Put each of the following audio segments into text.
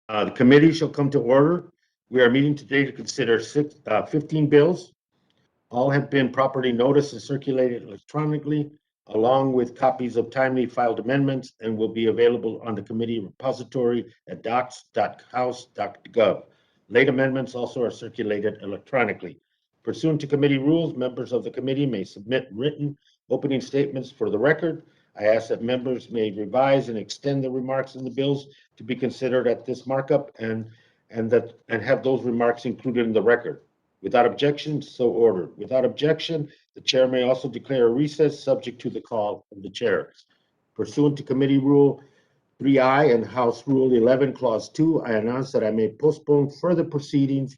The committee shall come to order. We are meeting today to consider 15 bills. All have been properly noticed and circulated electronically, along with copies of timely filed amendments, and will be available on the committee repository at docs.house.gov. Late amendments also are circulated electronically. Pursuant to committee rules, members of the committee may submit written opening statements for the record. I ask that members may revise and extend the remarks in the bills to be considered at this markup and have those remarks included in the record. Without objection, so ordered. Without objection, the chair may also declare a recess subject to the call of the chair. Pursuant to committee rule 3I and House Rule 11, Clause 2, I announce that I may postpone further proceedings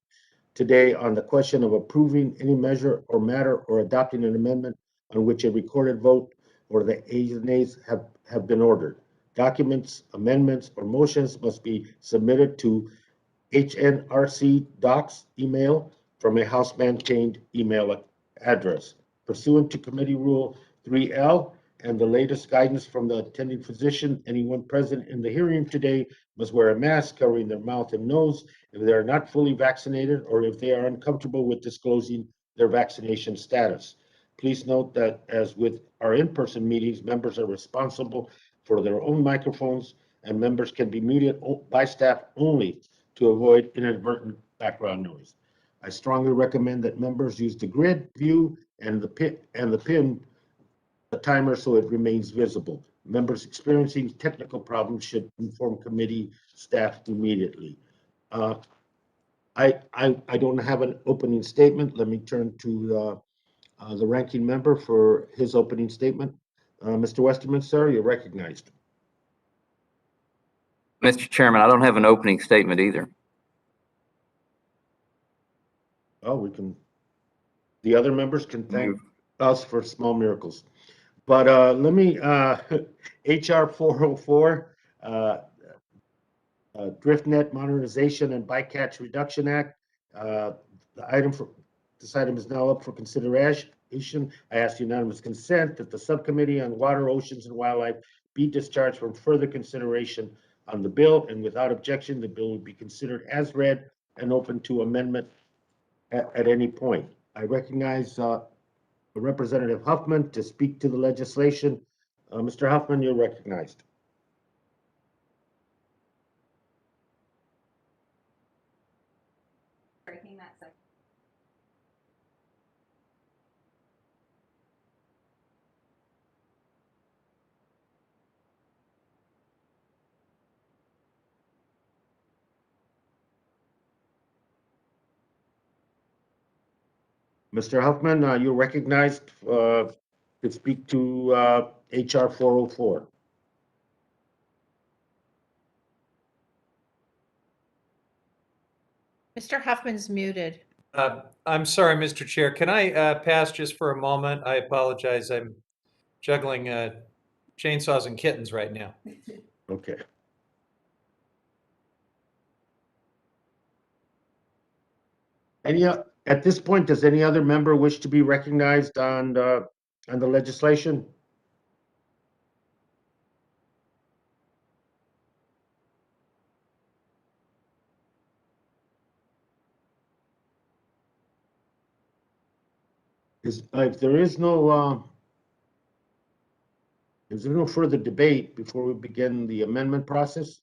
today on the question of approving any measure or matter or adopting an amendment on which a recorded vote or the ayes and nays have been ordered. Documents, amendments, or motions must be submitted to HNRC Docs email from a House-maintained email address. Pursuant to Committee Rule 3L and the latest guidance from the attending physician, anyone present in the hearing today must wear a mask covering their mouth and nose if they are not fully vaccinated or if they are uncomfortable with disclosing their vaccination status. Please note that, as with our in-person meetings, members are responsible for their own microphones, and members can be muted by staff only to avoid inadvertent background noise. I strongly recommend that members use the grid view and the pin the timer so it remains visible. Members experiencing technical problems should inform committee staff immediately. I don't have an opening statement. Let me turn to the ranking member for his opening statement. Mr. Westerman, sir, you're recognized. Mr. Chairman, I don't have an opening statement either. Oh, the other members can thank us for small miracles. But let me, HR 404, Driftnet Modernization and Bycatch Reduction Act. This item is now up for consideration. I ask unanimous consent that the subcommittee on water, oceans, and wildlife be discharged from further consideration on the bill, and without objection, the bill will be considered as read and open to amendment at any point. I recognize Representative Huffman to speak to the legislation. Mr. Huffman, you're recognized. Mr. Huffman, you're recognized to speak to HR 404. Mr. Huffman's muted. I'm sorry, Mr. Chair. Can I pass just for a moment? I apologize. I'm juggling chainsaws and kittens right now. Okay. At this point, does any other member wish to be recognized on the legislation? If there is no further debate before we begin the amendment process,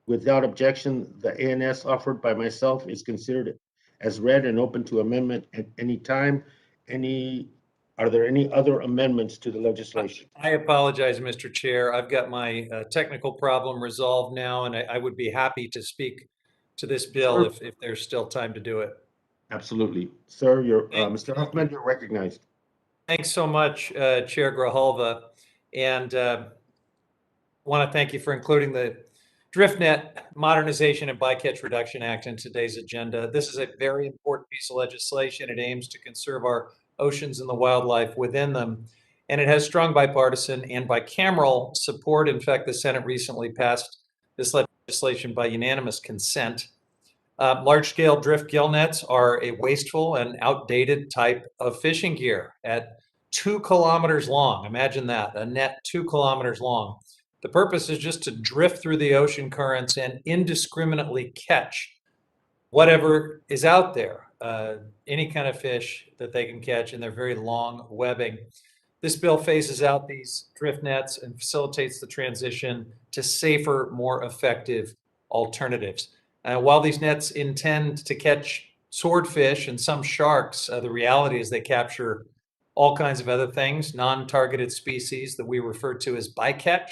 without objection, the ANS offered by myself is considered as read and open to amendment at any time. Are there any other amendments to the legislation? I apologize, Mr. Chair. I've got my technical problem resolved now, and I would be happy to speak to this bill if there's still time to do it. Absolutely. Sir, Mr. Huffman, you're recognized. Thanks so much, Chair Grijalva, and want to thank you for including the Driftnet Modernization and Bycatch Reduction Act in today's agenda. This is a very important piece of legislation. It aims to conserve our oceans and the wildlife within them, and it has strong bipartisan and bicameral support. In fact, the Senate recently passed this legislation by unanimous consent. Large-scale drift gill nets are a wasteful and outdated type of fishing gear at 2 kilometers long. Imagine that, a net 2 kilometers long. The purpose is just to drift through the ocean currents and indiscriminately catch whatever is out there, any kind of fish that they can catch in their very long webbing. This bill phases out these drift nets and facilitates the transition to safer, more effective alternatives. While these nets intend to catch swordfish and some sharks, the reality is they capture all kinds of other things, non-targeted species that we refer to as bycatch.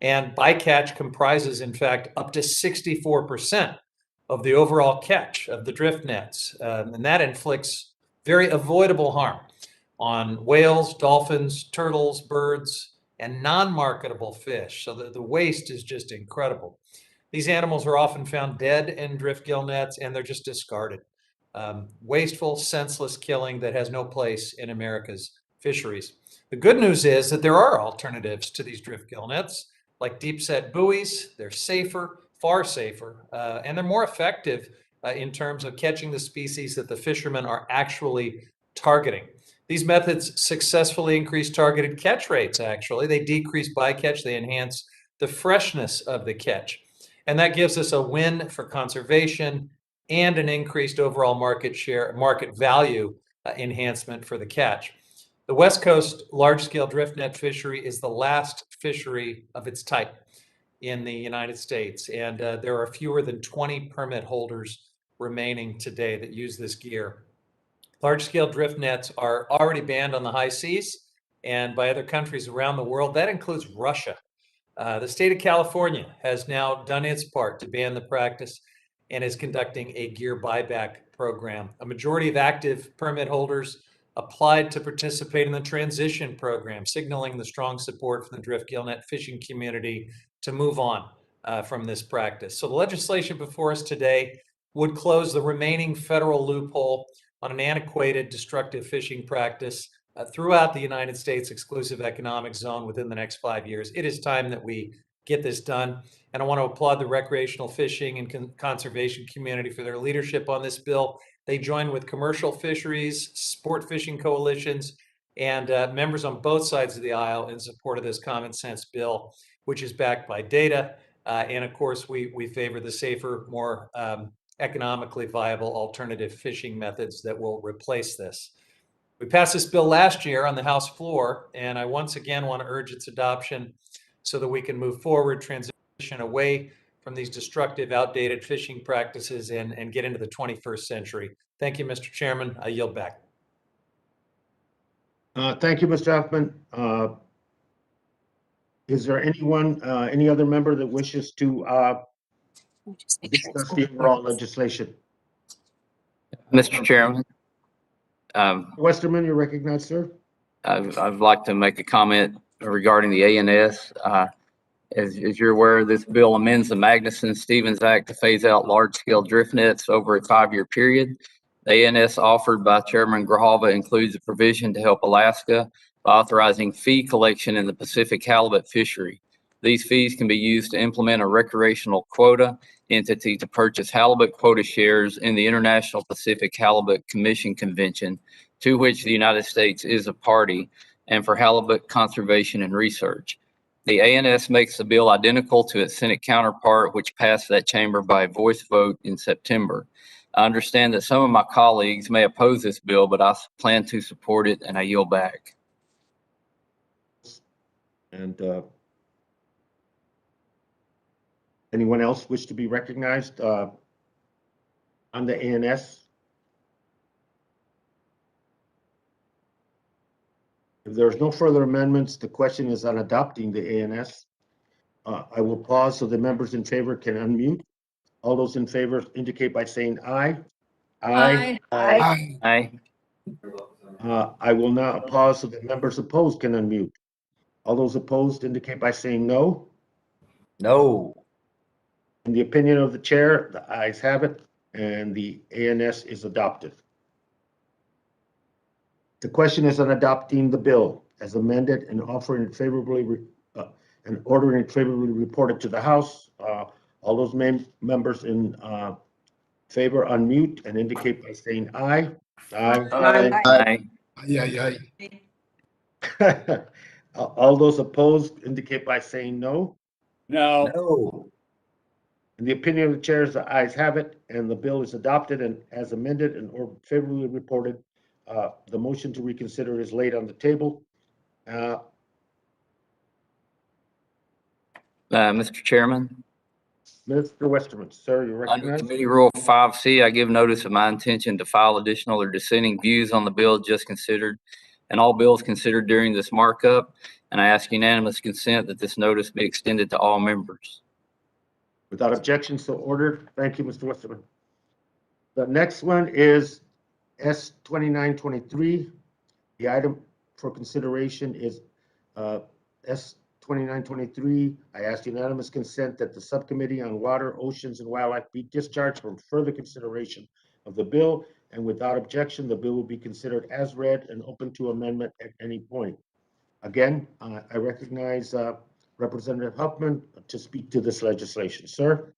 And bycatch comprises, in fact, up to 64% of the overall catch of the drift nets. And that inflicts very avoidable harm on whales, dolphins, turtles, birds, and non-marketable fish. So the waste is just incredible. These animals are often found dead in driftgill nets, and they're just discarded. Wasteful, senseless killing that has no place in America's fisheries. The good news is that there are alternatives to these driftgill nets, like deep set buoys. They're safer, far safer, and they're more effective in terms of catching the species that the fishermen are actually targeting. These methods successfully increase targeted catch rates, actually. They decrease bycatch, they enhance the freshness of the catch. And that gives us a win for conservation and an increased overall market share, market value enhancement for the catch. The West Coast large-scale drift net fishery is the last fishery of its type in the United States, and there are fewer than 20 permit holders remaining today that use this gear. Large-scale drift nets are already banned on the high seas and by other countries around the world. That includes Russia. The state of California has now done its part to ban the practice and is conducting a gear buyback program. A majority of active permit holders applied to participate in the transition program, signaling the strong support from the driftgill net fishing community to move on from this practice. So the legislation before us today would close the remaining federal loophole on an antiquated, destructive fishing practice throughout the United States exclusive economic zone within the next 5 years. It is time that we get this done. And I want to applaud the recreational fishing and conservation community for their leadership on this bill. They joined with commercial fisheries, sport fishing coalitions, and members on both sides of the aisle in support of this common sense bill, which is backed by data. And of course, we favor the safer, more economically viable alternative fishing methods that will replace this. We passed this bill last year on the House floor, and I once again want to urge its adoption so that we can move forward, transition away from these destructive, outdated fishing practices and get into the 21st century. Thank you, Mr. Chairman. I yield back. Thank you, Mr. Huffman. Is there anyone, any other member that wishes to discuss the overall legislation? Mr. Chairman, Westerman, you're recognized, sir. I'd like to make a comment regarding the ANS. As you're aware, this bill amends the Magnuson-Stevens Act to phase out large-scale drift nets over a 5-year period. The ANS offered by Chairman Grijalva includes a provision to help Alaska by authorizing fee collection in the Pacific halibut fishery. These fees can be used to implement a recreational quota entity to purchase halibut quota shares in the International Pacific Halibut Commission Convention, to which the United States is a party, and for halibut conservation and research. The ANS makes the bill identical to its Senate counterpart, which passed that chamber by a voice vote in September. I understand that some of my colleagues may oppose this bill, but I plan to support it, and I yield back. And anyone else wish to be recognized on the ANS? If there's no further amendments, the question is on adopting the ANS. I will pause so the members in favor can unmute. All those in favor indicate by saying aye. Aye. Aye. I will now pause so the members opposed can unmute. All those opposed indicate by saying no. No. In the opinion of the chair, the ayes have it, and the ANS is adopted. The question is on adopting the bill as amended and offering it favorably and ordering it favorably reported to the House. All those members in favor unmute and indicate by saying aye. Aye. Aye. Aye. All those opposed indicate by saying no. No. No. In the opinion of the chair, the ayes have it, and the bill is adopted and as amended and or favorably reported. The motion to reconsider is laid on the table. Mr. Chairman, Mr. Westerman, sir, you're under recognized. Committee Rule 5C, I give notice of my intention to file additional or dissenting views on the bill just considered and all bills considered during this markup, and I ask unanimous consent that this notice be extended to all members. Without objection, so ordered. Thank you, Mr. Westerman. The next one is S 2923. The item for consideration is S 2923. I ask unanimous consent that the Subcommittee on Water, Oceans, and Wildlife be discharged from further consideration of the bill, and without objection, the bill will be considered as read and open to amendment at any point. Again, I recognize Representative Huffman to speak to this legislation. Sir?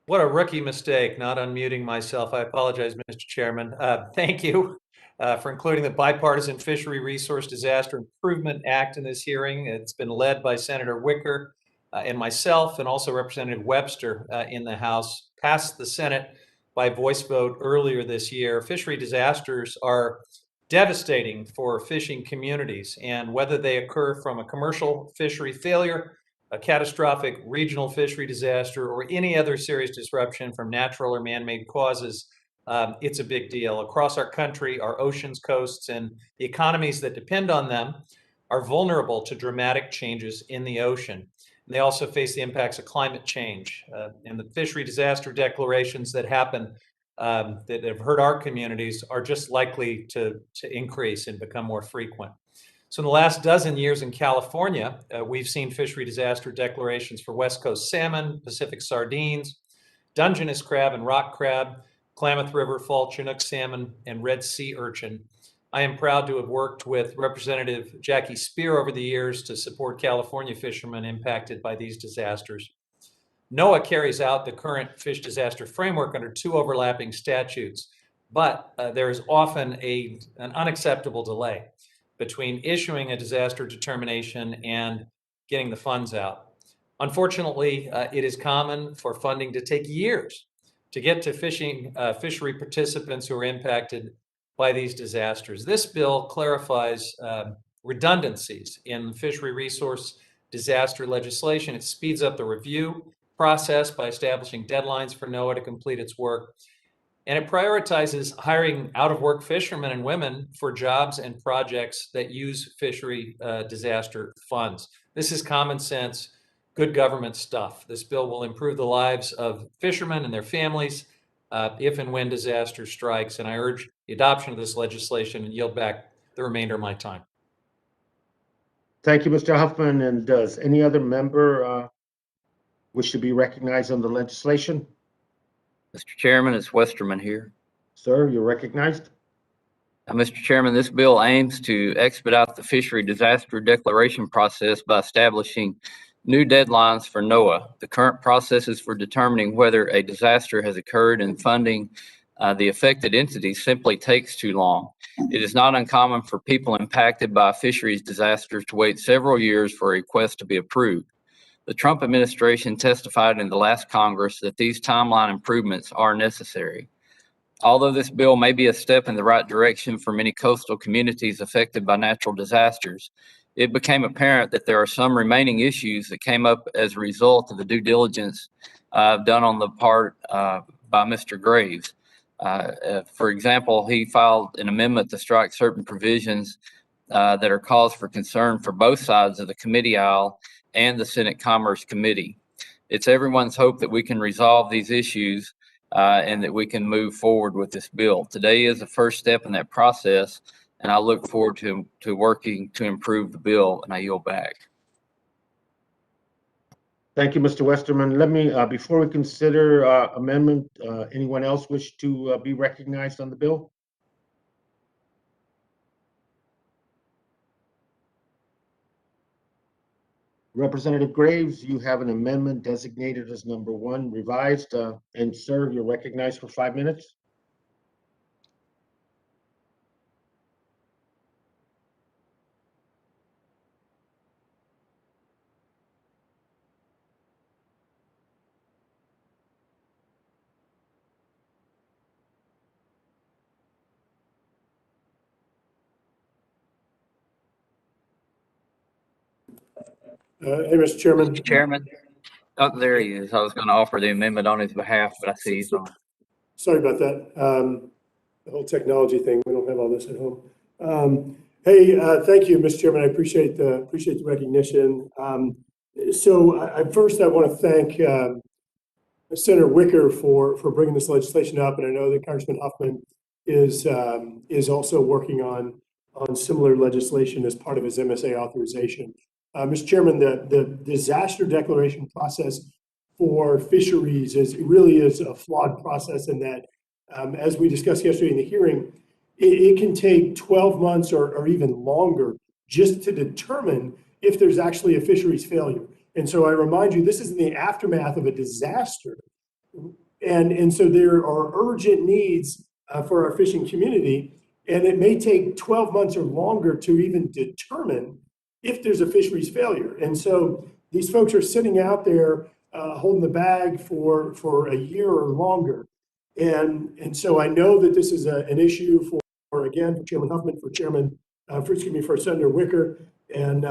What a rookie mistake, not unmuting myself. I apologize, Mr. Chairman. Thank you for including the Bipartisan Fishery Resource Disaster Improvement Act in this hearing. It's been led by Senator Wicker and myself, and also Representative Webster in the House, passed the Senate by voice vote earlier this year. Fishery disasters are devastating for fishing communities, and whether they occur from a commercial fishery failure, a catastrophic regional fishery disaster, or any other serious disruption from natural or man-made causes, it's a big deal. Across our country, our oceans, coasts, and the economies that depend on them are vulnerable to dramatic changes in the ocean. They also face the impacts of climate change, and the fishery disaster declarations that happen that have hurt our communities are just likely to increase and become more frequent. So in the last dozen years in California, we've seen fishery disaster declarations for West Coast salmon, Pacific sardines, Dungeness crab and rock crab, Klamath River fall Chinook salmon, and red sea urchin. I am proud to have worked with Representative Jackie Spear over the years to support California fishermen impacted by these disasters. NOAA carries out the current fish disaster framework under two overlapping statutes, but there is often an unacceptable delay between issuing a disaster determination and getting the funds out. Unfortunately, it is common for funding to take years to get to fishery participants who are impacted by these disasters. This bill clarifies redundancies in fishery resource disaster legislation. It speeds up the review process by establishing deadlines for NOAA to complete its work. And it prioritizes hiring out-of-work fishermen and women for jobs and projects that use fishery disaster funds. This is common sense, good government stuff. This bill will improve the lives of fishermen and their families if and when disaster strikes. And I urge the adoption of this legislation and yield back the remainder of my time. Thank you, Mr. Huffman. And does any other member wish to be recognized on the legislation? Mr. Chairman, it's Westerman here. Sir, you're recognized. Mr. Chairman, this bill aims to expedite the fishery disaster declaration process by establishing new deadlines for NOAA. The current processes for determining whether a disaster has occurred and funding the affected entities simply takes too long. It is not uncommon for people impacted by fisheries disasters to wait several years for a request to be approved. The Trump administration testified in the last Congress that these timeline improvements are necessary. Although this bill may be a step in the right direction for many coastal communities affected by natural disasters, it became apparent that there are some remaining issues that came up as a result of the due diligence done on the part by Mr. Graves. For example, he filed an amendment to strike certain provisions that are cause for concern for both sides of the committee aisle and the Senate Commerce Committee. It's everyone's hope that we can resolve these issues and that we can move forward with this bill. Today is the first step in that process, and I look forward to working to improve the bill, and I yield back. Thank you, Mr. Westerman. Let me, before we consider amendment, anyone else wish to be recognized on the bill? Representative Graves, you have an amendment designated as number 1 revised, and sir, you're recognized for 5 minutes. Hey, Mr. Chairman. Mr. Chairman, oh, there he is. I was going to offer the amendment on his behalf, but I see he's on. Sorry about that. The whole technology thing, we don't have all this at home. Hey, thank you, Mr. Chairman. I appreciate the recognition. First I want to thank Senator Wicker for bringing this legislation up, and I know that Congressman Huffman is also working on similar legislation as part of his MSA authorization. Mr. Chairman, the disaster declaration process for fisheries really is a flawed process in that, as we discussed yesterday in the hearing, it can take 12 months or even longer just to determine if there's actually a fisheries failure. And so I remind you, this is in the aftermath of a disaster. And so there are urgent needs for our fishing community, and it may take 12 months or longer to even determine if there's a fisheries failure. And so these folks are sitting out there holding the bag for a year or longer. And so I know that this is an issue for Chairman Huffman, for Senator Wicker. And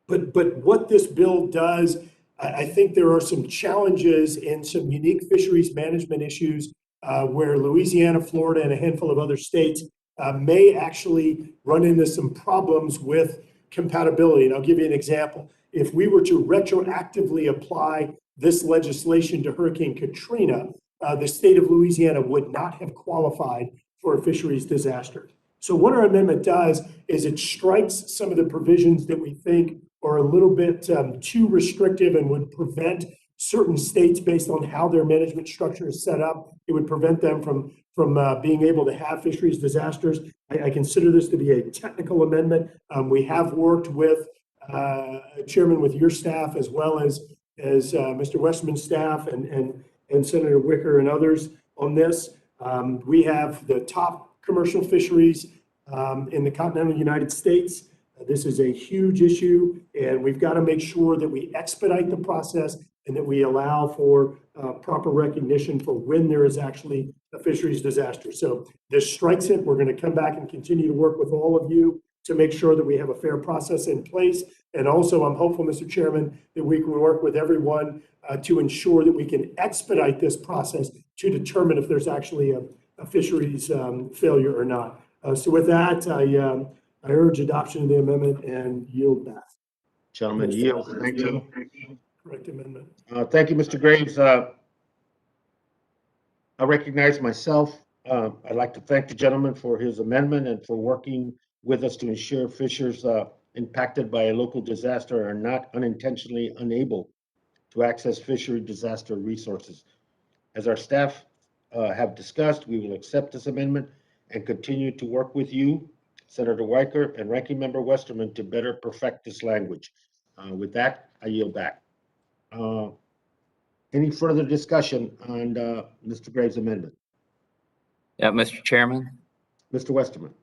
but what this bill does, I think there are some challenges and some unique fisheries management issues where Louisiana, Florida, and a handful of other states may actually run into some problems with compatibility. And I'll give you an example. If we were to retroactively apply this legislation to Hurricane Katrina, the state of Louisiana would not have qualified for a fisheries disaster. So what our amendment does is it strikes some of the provisions that we think are a little bit too restrictive and would prevent certain states, based on how their management structure is set up, it would prevent them from being able to have fisheries disasters. I consider this to be a technical amendment. We have worked with Chairman, with your staff, as well as Mr. Westman's staff and Senator Wicker and others on this. We have the top commercial fisheries in the continental United States. This is a huge issue, and we've got to make sure that we expedite the process and that we allow for proper recognition for when there is actually a fisheries disaster. So this strikes it. We're going to come back and continue to work with all of you to make sure that we have a fair process in place. And also, I'm hopeful, Mr. Chairman, that we can work with everyone to ensure that we can expedite this process to determine if there's actually a fisheries failure or not. So with that, I urge adoption of the amendment and yield back. Gentlemen, yield. Thank you. Correct amendment. Thank you, Mr. Graves. I recognize myself. I'd like to thank the gentleman for his amendment and for working with us to ensure fishers impacted by a local disaster are not unintentionally unable to access fishery disaster resources. As our staff have discussed, we will accept this amendment and continue to work with you, Senator Weicker, and Ranking Member Westerman to better perfect this language. With that, I yield back. Any further discussion on Mr. Graves' amendment? Yeah, Mr. Chairman, Mr. Westerman.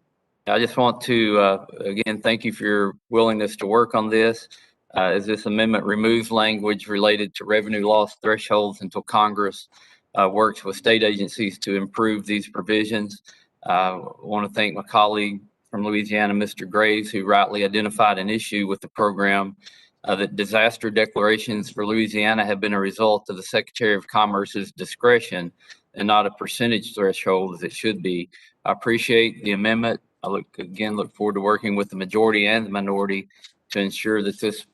I just want to, again, thank you for your willingness to work on this. As this amendment removes language related to revenue loss thresholds until Congress works with state agencies to improve these provisions. I want to thank my colleague from Louisiana, Mr. Graves, who rightly identified an issue with the program, that disaster declarations for Louisiana have been a result of the Secretary of Commerce's discretion and not a percentage threshold as it should be. I appreciate the amendment. I look forward to working with the majority and the minority to ensure that this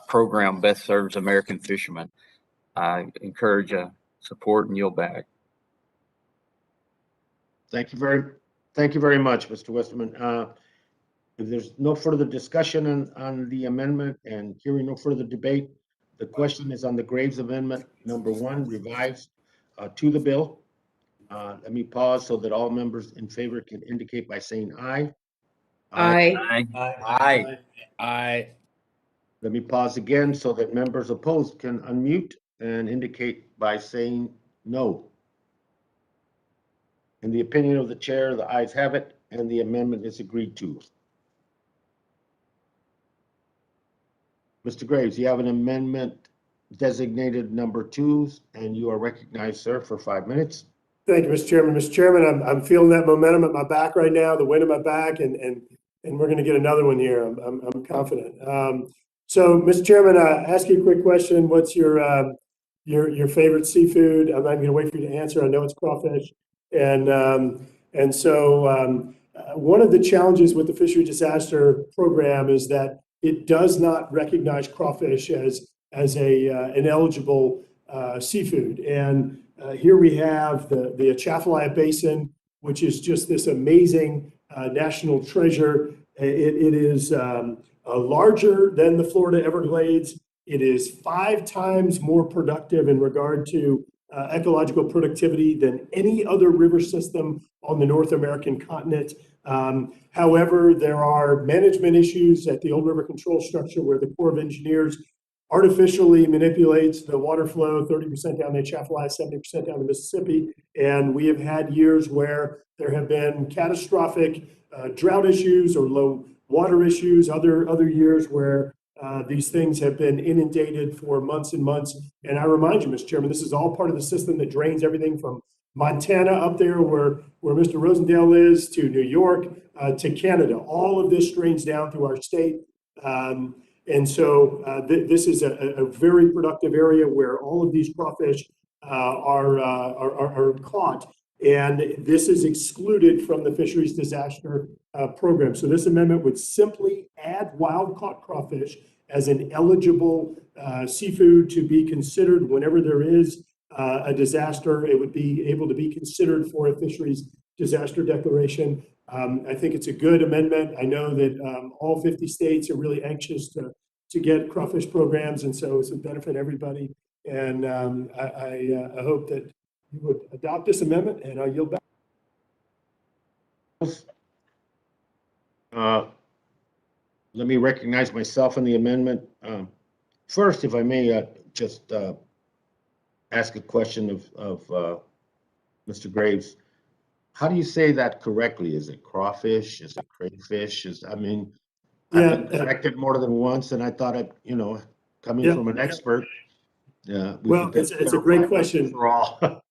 program best serves American fishermen. I encourage support and yield back. Thank you very much, Mr. Westerman. If there's no further discussion on the amendment and hearing no further debate, the question is on the Graves Amendment number 1 revised to the bill. Let me pause so that all members in favor can indicate by saying aye. Aye. Aye. Aye. Aye. Let me pause again so that members opposed can unmute and indicate by saying no. In the opinion of the chair, the ayes have it, and the amendment is agreed to. Mr. Graves, you have an amendment designated number 2, and you are recognized, sir, for 5 minutes. Thank you, Mr. Chairman. Mr. Chairman, I'm feeling that momentum at my back right now, the wind at my back, and we're going to get another one here. I'm confident. So, Mr. Chairman, ask you a quick question. What's your favorite seafood? I'm not going to wait for you to answer. I know it's crawfish, and so one of the challenges with the fishery disaster program is that it does not recognize crawfish as an eligible seafood. And here we have the Atchafalaya Basin, which is just this amazing national treasure. It is larger than the Florida Everglades. It is 5 times more productive in regard to ecological productivity than any other river system on the North American continent. However, there are management issues at the Old River Control Structure where the Corps of Engineers artificially manipulates the water flow 30% down the Atchafalaya, 70% down the Mississippi. And we have had years where there have been catastrophic drought issues or low water issues, other years where these things have been inundated for months and months. And I remind you, Mr. Chairman, this is all part of the system that drains everything from Montana up there where Mr. Rosendale is to New York to Canada. All of this drains down through our state. And so this is a very productive area where all of these crawfish are caught. And this is excluded from the fisheries disaster program. So this amendment would simply add wild caught crawfish as an eligible seafood to be considered whenever there is a disaster. It would be able to be considered for a fisheries disaster declaration. I think it's a good amendment. I know that all 50 states are really anxious to get crawfish programs, and so it's a benefit everybody. And I hope that you would adopt this amendment, and I'll yield back. Let me recognize myself in the amendment. First, if I may just ask a question of Mr. Graves. How do you say that correctly? Is it crawfish? Is it crayfish? I've been corrected more than once, and I thought coming from an expert. Yeah. Well, it's a great question. For all.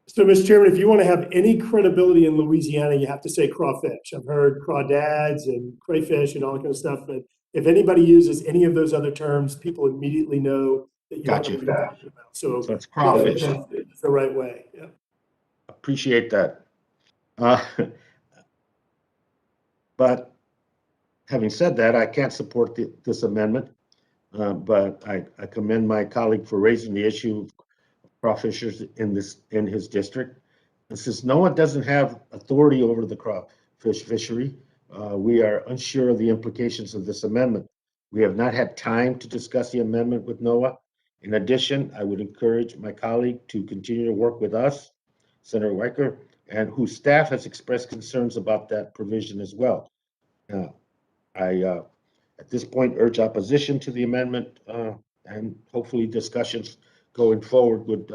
So, Mr. Chairman, if you want to have any credibility in Louisiana, you have to say crawfish. I've heard crawdads and crayfish and all that kind of stuff, but if anybody uses any of those other terms, people immediately know that you Gotcha. don't know what you're talking about. So it's crawfish. It's the right way. Yeah. Appreciate that. But having said that, I can't support this amendment, but I commend my colleague for raising the issue of crawfishers in his district. And since NOAA doesn't have authority over the crawfish fishery, we are unsure of the implications of this amendment. We have not had time to discuss the amendment with NOAA. In addition, I would encourage my colleague to continue to work with us, Senator Wicker, and whose staff has expressed concerns about that provision as well. I, at this point, urge opposition to the amendment, and hopefully discussions going forward would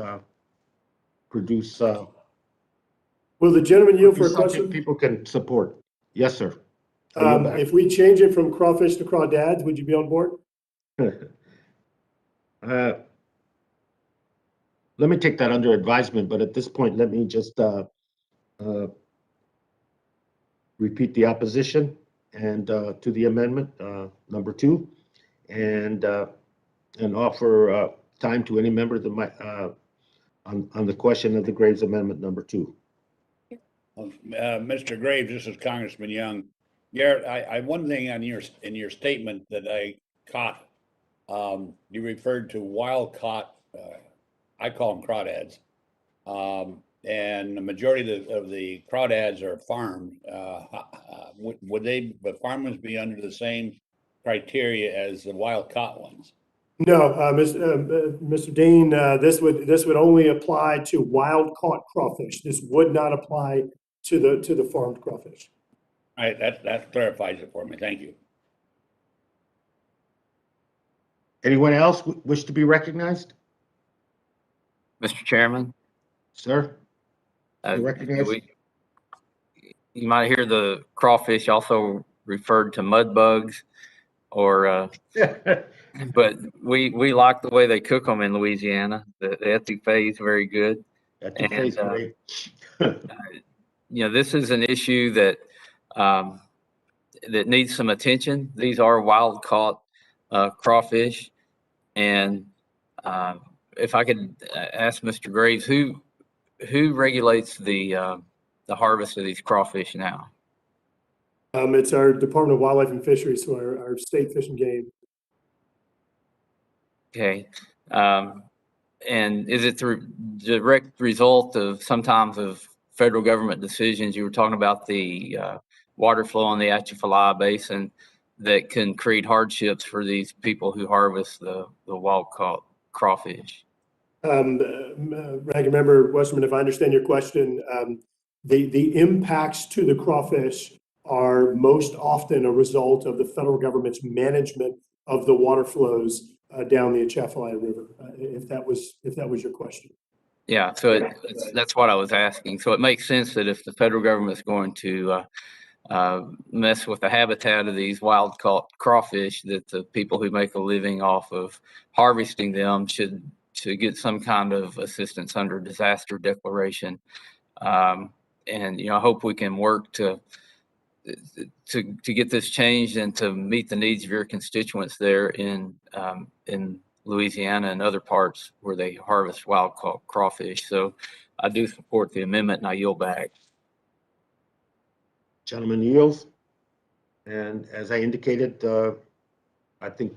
produce. Will the gentleman yield for a question? People can support. Yes, sir. If we change it from crawfish to crawdads, would you be on board? Let me take that under advisement, but at this point, let me just repeat the opposition and to the amendment number 2, and offer time to any member that might on the question of the Graves amendment number 2. Mr. Graves, this is Congressman Young. Garrett, I one thing in your statement that I caught, you referred to wild caught. I call them crawdads, and the majority of the crawdads are farmed. Would the farmers be under the same criteria as the wild caught ones? No, Mr. Dean, this would only apply to wild caught crawfish. This would not apply to the farmed crawfish. All right, that clarifies it for me. Thank you. Anyone else wish to be recognized? Mr. Chairman, Sir? You uh, recognize? you might hear the crawfish also referred to mud bugs or, but we like the way they cook them in Louisiana. The etouffee is very good. That face And, great. This is an issue that that needs some attention. These are wild caught crawfish, and if I could ask Mr. Graves, who regulates the harvest of these crawfish now? It's our Department of Wildlife and Fisheries, so our state fish and game. Okay. And is it the direct result of sometimes of federal government decisions? You were talking about the water flow in the Atchafalaya Basin that can create hardships for these people who harvest the wild caught crawfish. Ranking Member Westerman, if I understand your question, the impacts to the crawfish are most often a result of the federal government's management of the water flows down the Atchafalaya River. If that was your question. Yeah, so that's what I was asking. So it makes sense that if the federal government is going to mess with the habitat of these wild caught crawfish, that the people who make a living off of harvesting them should get some kind of assistance under disaster declaration. And I hope we can work to get this changed and to meet the needs of your constituents there in Louisiana and other parts where they harvest wild caught crawfish. So I do support the amendment, and I yield back. Gentleman yields. And as I indicated, I think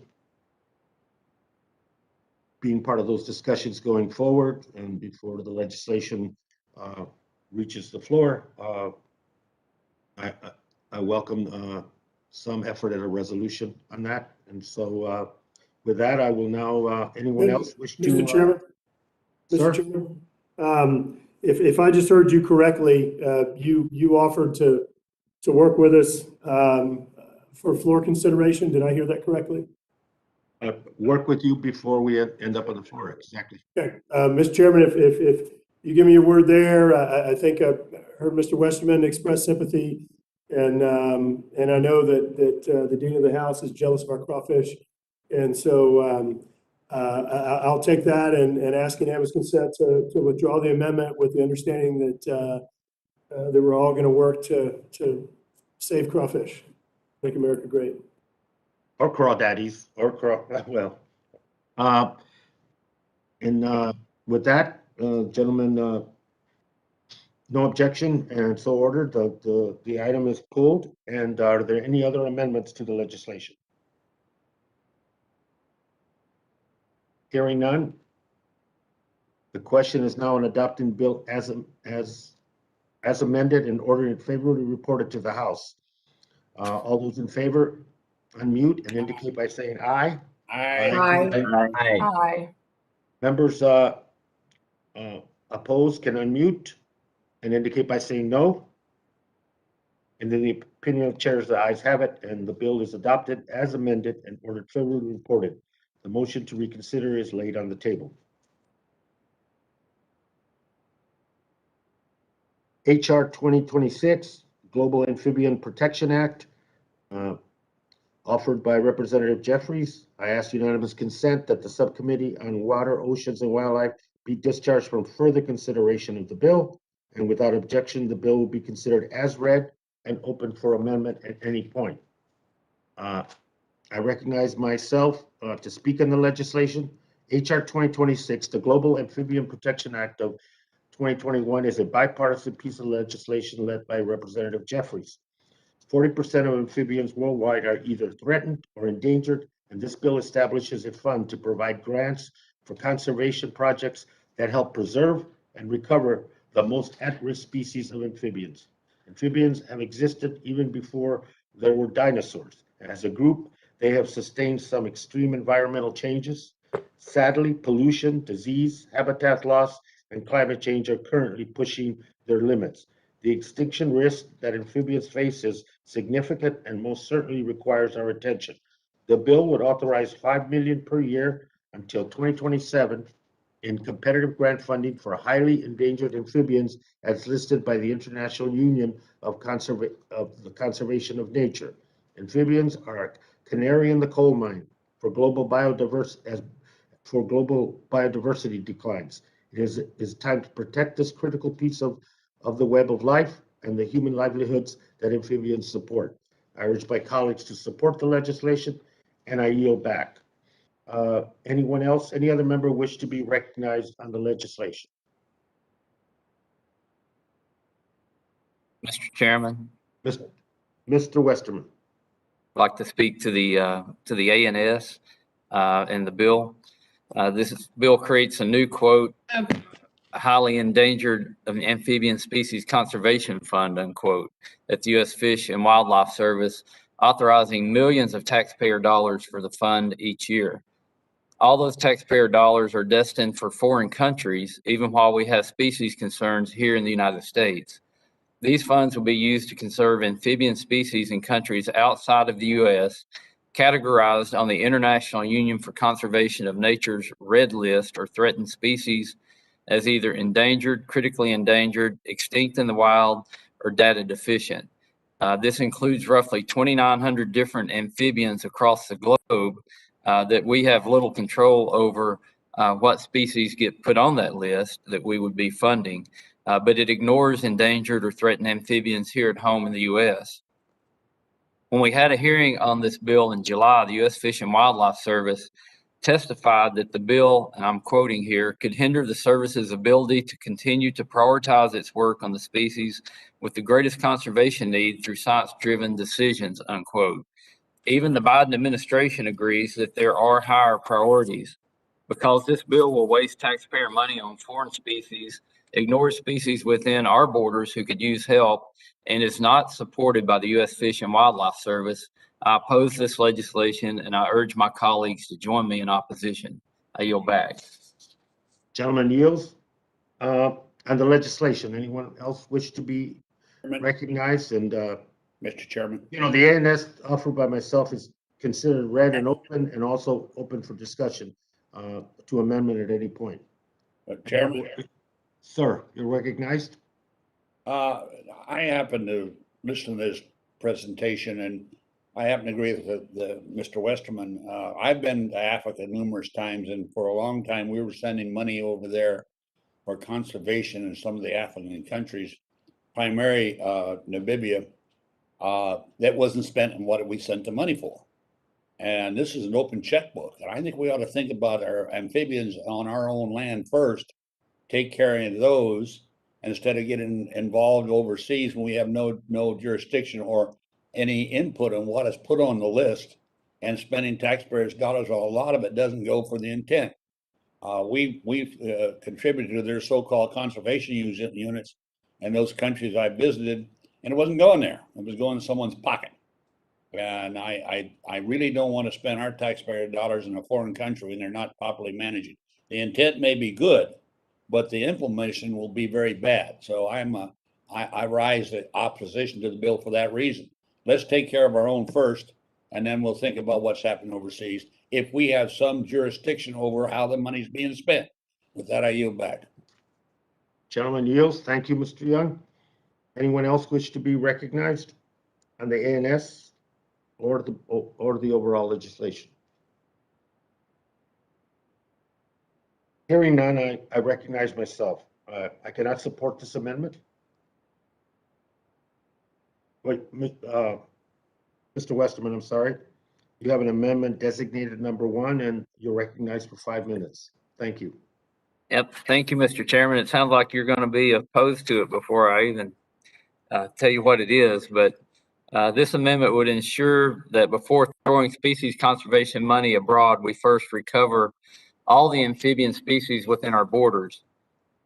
being part of those discussions going forward and before the legislation reaches the floor, I welcome some effort at a resolution on that. And so with that, I will now, anyone else wish to? Mr. Chairman? Sir? Mr. Chairman, if I just heard you correctly, you offered to work with us for floor consideration. Did I hear that correctly? Work with you before we end up on the floor. Exactly. Okay, Mr. Chairman, if you give me your word there, I think I heard Mr. Westerman express sympathy, and I know that the Dean of the House is jealous of our crawfish, and so I'll take that and ask unanimous consent to withdraw the amendment with the understanding that we're all going to work to save crawfish, make America great. Or crawdaddies, or well. And with that, gentlemen, no objection, and so ordered. The item is pulled. And are there any other amendments to the legislation? Hearing none. The question is now on adopting bill as amended and ordering it favorably reported to the House. All those in favor, unmute and indicate by saying aye. Aye. Members opposed can unmute and indicate by saying no. And then the opinion of chairs, the ayes have it, and the bill is adopted as amended and ordered favorably reported. The motion to reconsider is laid on the table. HR 2026, Global Amphibian Protection Act, offered by Representative Jeffries. I ask unanimous consent that the Subcommittee on Water, Oceans, and Wildlife be discharged from further consideration of the bill. And without objection, the bill will be considered as read and open for amendment at any point. I recognize myself to speak on the legislation. HR 2026, the Global Amphibian Protection Act of 2021, is a bipartisan piece of legislation led by Representative Jeffries. 40% of amphibians worldwide are either threatened or endangered, and this bill establishes a fund to provide grants for conservation projects that help preserve and recover the most at-risk species of amphibians. Amphibians have existed even before there were dinosaurs. As a group, they have sustained some extreme environmental changes. Sadly, pollution, disease, habitat loss, and climate change are currently pushing their limits. The extinction risk that amphibians face is significant and most certainly requires our attention. The bill would authorize $5 million per year until 2027 in competitive grant funding for highly endangered amphibians as listed by the International Union of the Conservation of Nature. Amphibians are a canary in the coal mine for global biodiversity declines. It is time to protect this critical piece of the web of life and the human livelihoods that amphibians support. I urge my colleagues to support the legislation, and I yield back. Anyone else, any other member wish to be recognized on the legislation? Mr. Chairman, Mr. Westerman. I'd like to speak to the ANS and the bill. This bill creates a new quote, highly endangered amphibian species conservation fund, unquote, at the U.S. Fish and Wildlife Service, authorizing millions of taxpayer dollars for the fund each year. All those taxpayer dollars are destined for foreign countries, even while we have species concerns here in the United States. These funds will be used to conserve amphibian species in countries outside of the U.S., categorized on the International Union for Conservation of Nature's Red List or threatened species as either endangered, critically endangered, extinct in the wild, or data deficient. This includes roughly 2,900 different amphibians across the globe that we have little control over what species get put on that list that we would be funding, but it ignores endangered or threatened amphibians here at home in the U.S. When we had a hearing on this bill in July, the U.S. Fish and Wildlife Service testified that the bill, and I'm quoting here, could hinder the service's ability to continue to prioritize its work on the species with the greatest conservation need through science-driven decisions, unquote. Even the Biden administration agrees that there are higher priorities. Because this bill will waste taxpayer money on foreign species, ignore species within our borders who could use help, and is not supported by the U.S. Fish and Wildlife Service, I oppose this legislation, and I urge my colleagues to join me in opposition. I yield back. Gentleman yields. On the legislation, anyone else wish to be recognized? And Mr. Chairman. the ANS offered by myself is considered read and open, and also open for discussion to amendment at any point. Chairman. Sir, you're recognized. I happen to listen to this presentation, and I happen to agree with Mr. Westerman. I've been to Africa numerous times, and for a long time we were sending money over there for conservation in some of the African countries, primarily Namibia, that wasn't spent on what we sent the money for. And this is an open checkbook, and I think we ought to think about our amphibians on our own land first, take care of those instead of getting involved overseas when we have no jurisdiction or any input on what is put on the list, and spending taxpayers' dollars. A lot of it doesn't go for the intent. We've contributed to their so-called conservation units in those countries I visited, and it wasn't going there. It was going in someone's pocket. And I really don't want to spend our taxpayer dollars in a foreign country when they're not properly managing. The intent may be good, but the implementation will be very bad. So I rise in opposition to the bill for that reason. Let's take care of our own first, and then we'll think about what's happening overseas if we have some jurisdiction over how the money's being spent. With that, I yield back. Gentleman yields. Thank you, Mr. Young. Anyone else wish to be recognized on the ANS or the overall legislation? Hearing none, I recognize myself. I cannot support this amendment. Wait, Mr. Westerman, I'm sorry. You have an amendment designated number 1, and you're recognized for 5 minutes. Thank you. Yep. Thank you, Mr. Chairman. It sounds like you're going to be opposed to it before I even tell you what it is. But this amendment would ensure that before throwing species conservation money abroad, we first recover all the amphibian species within our borders.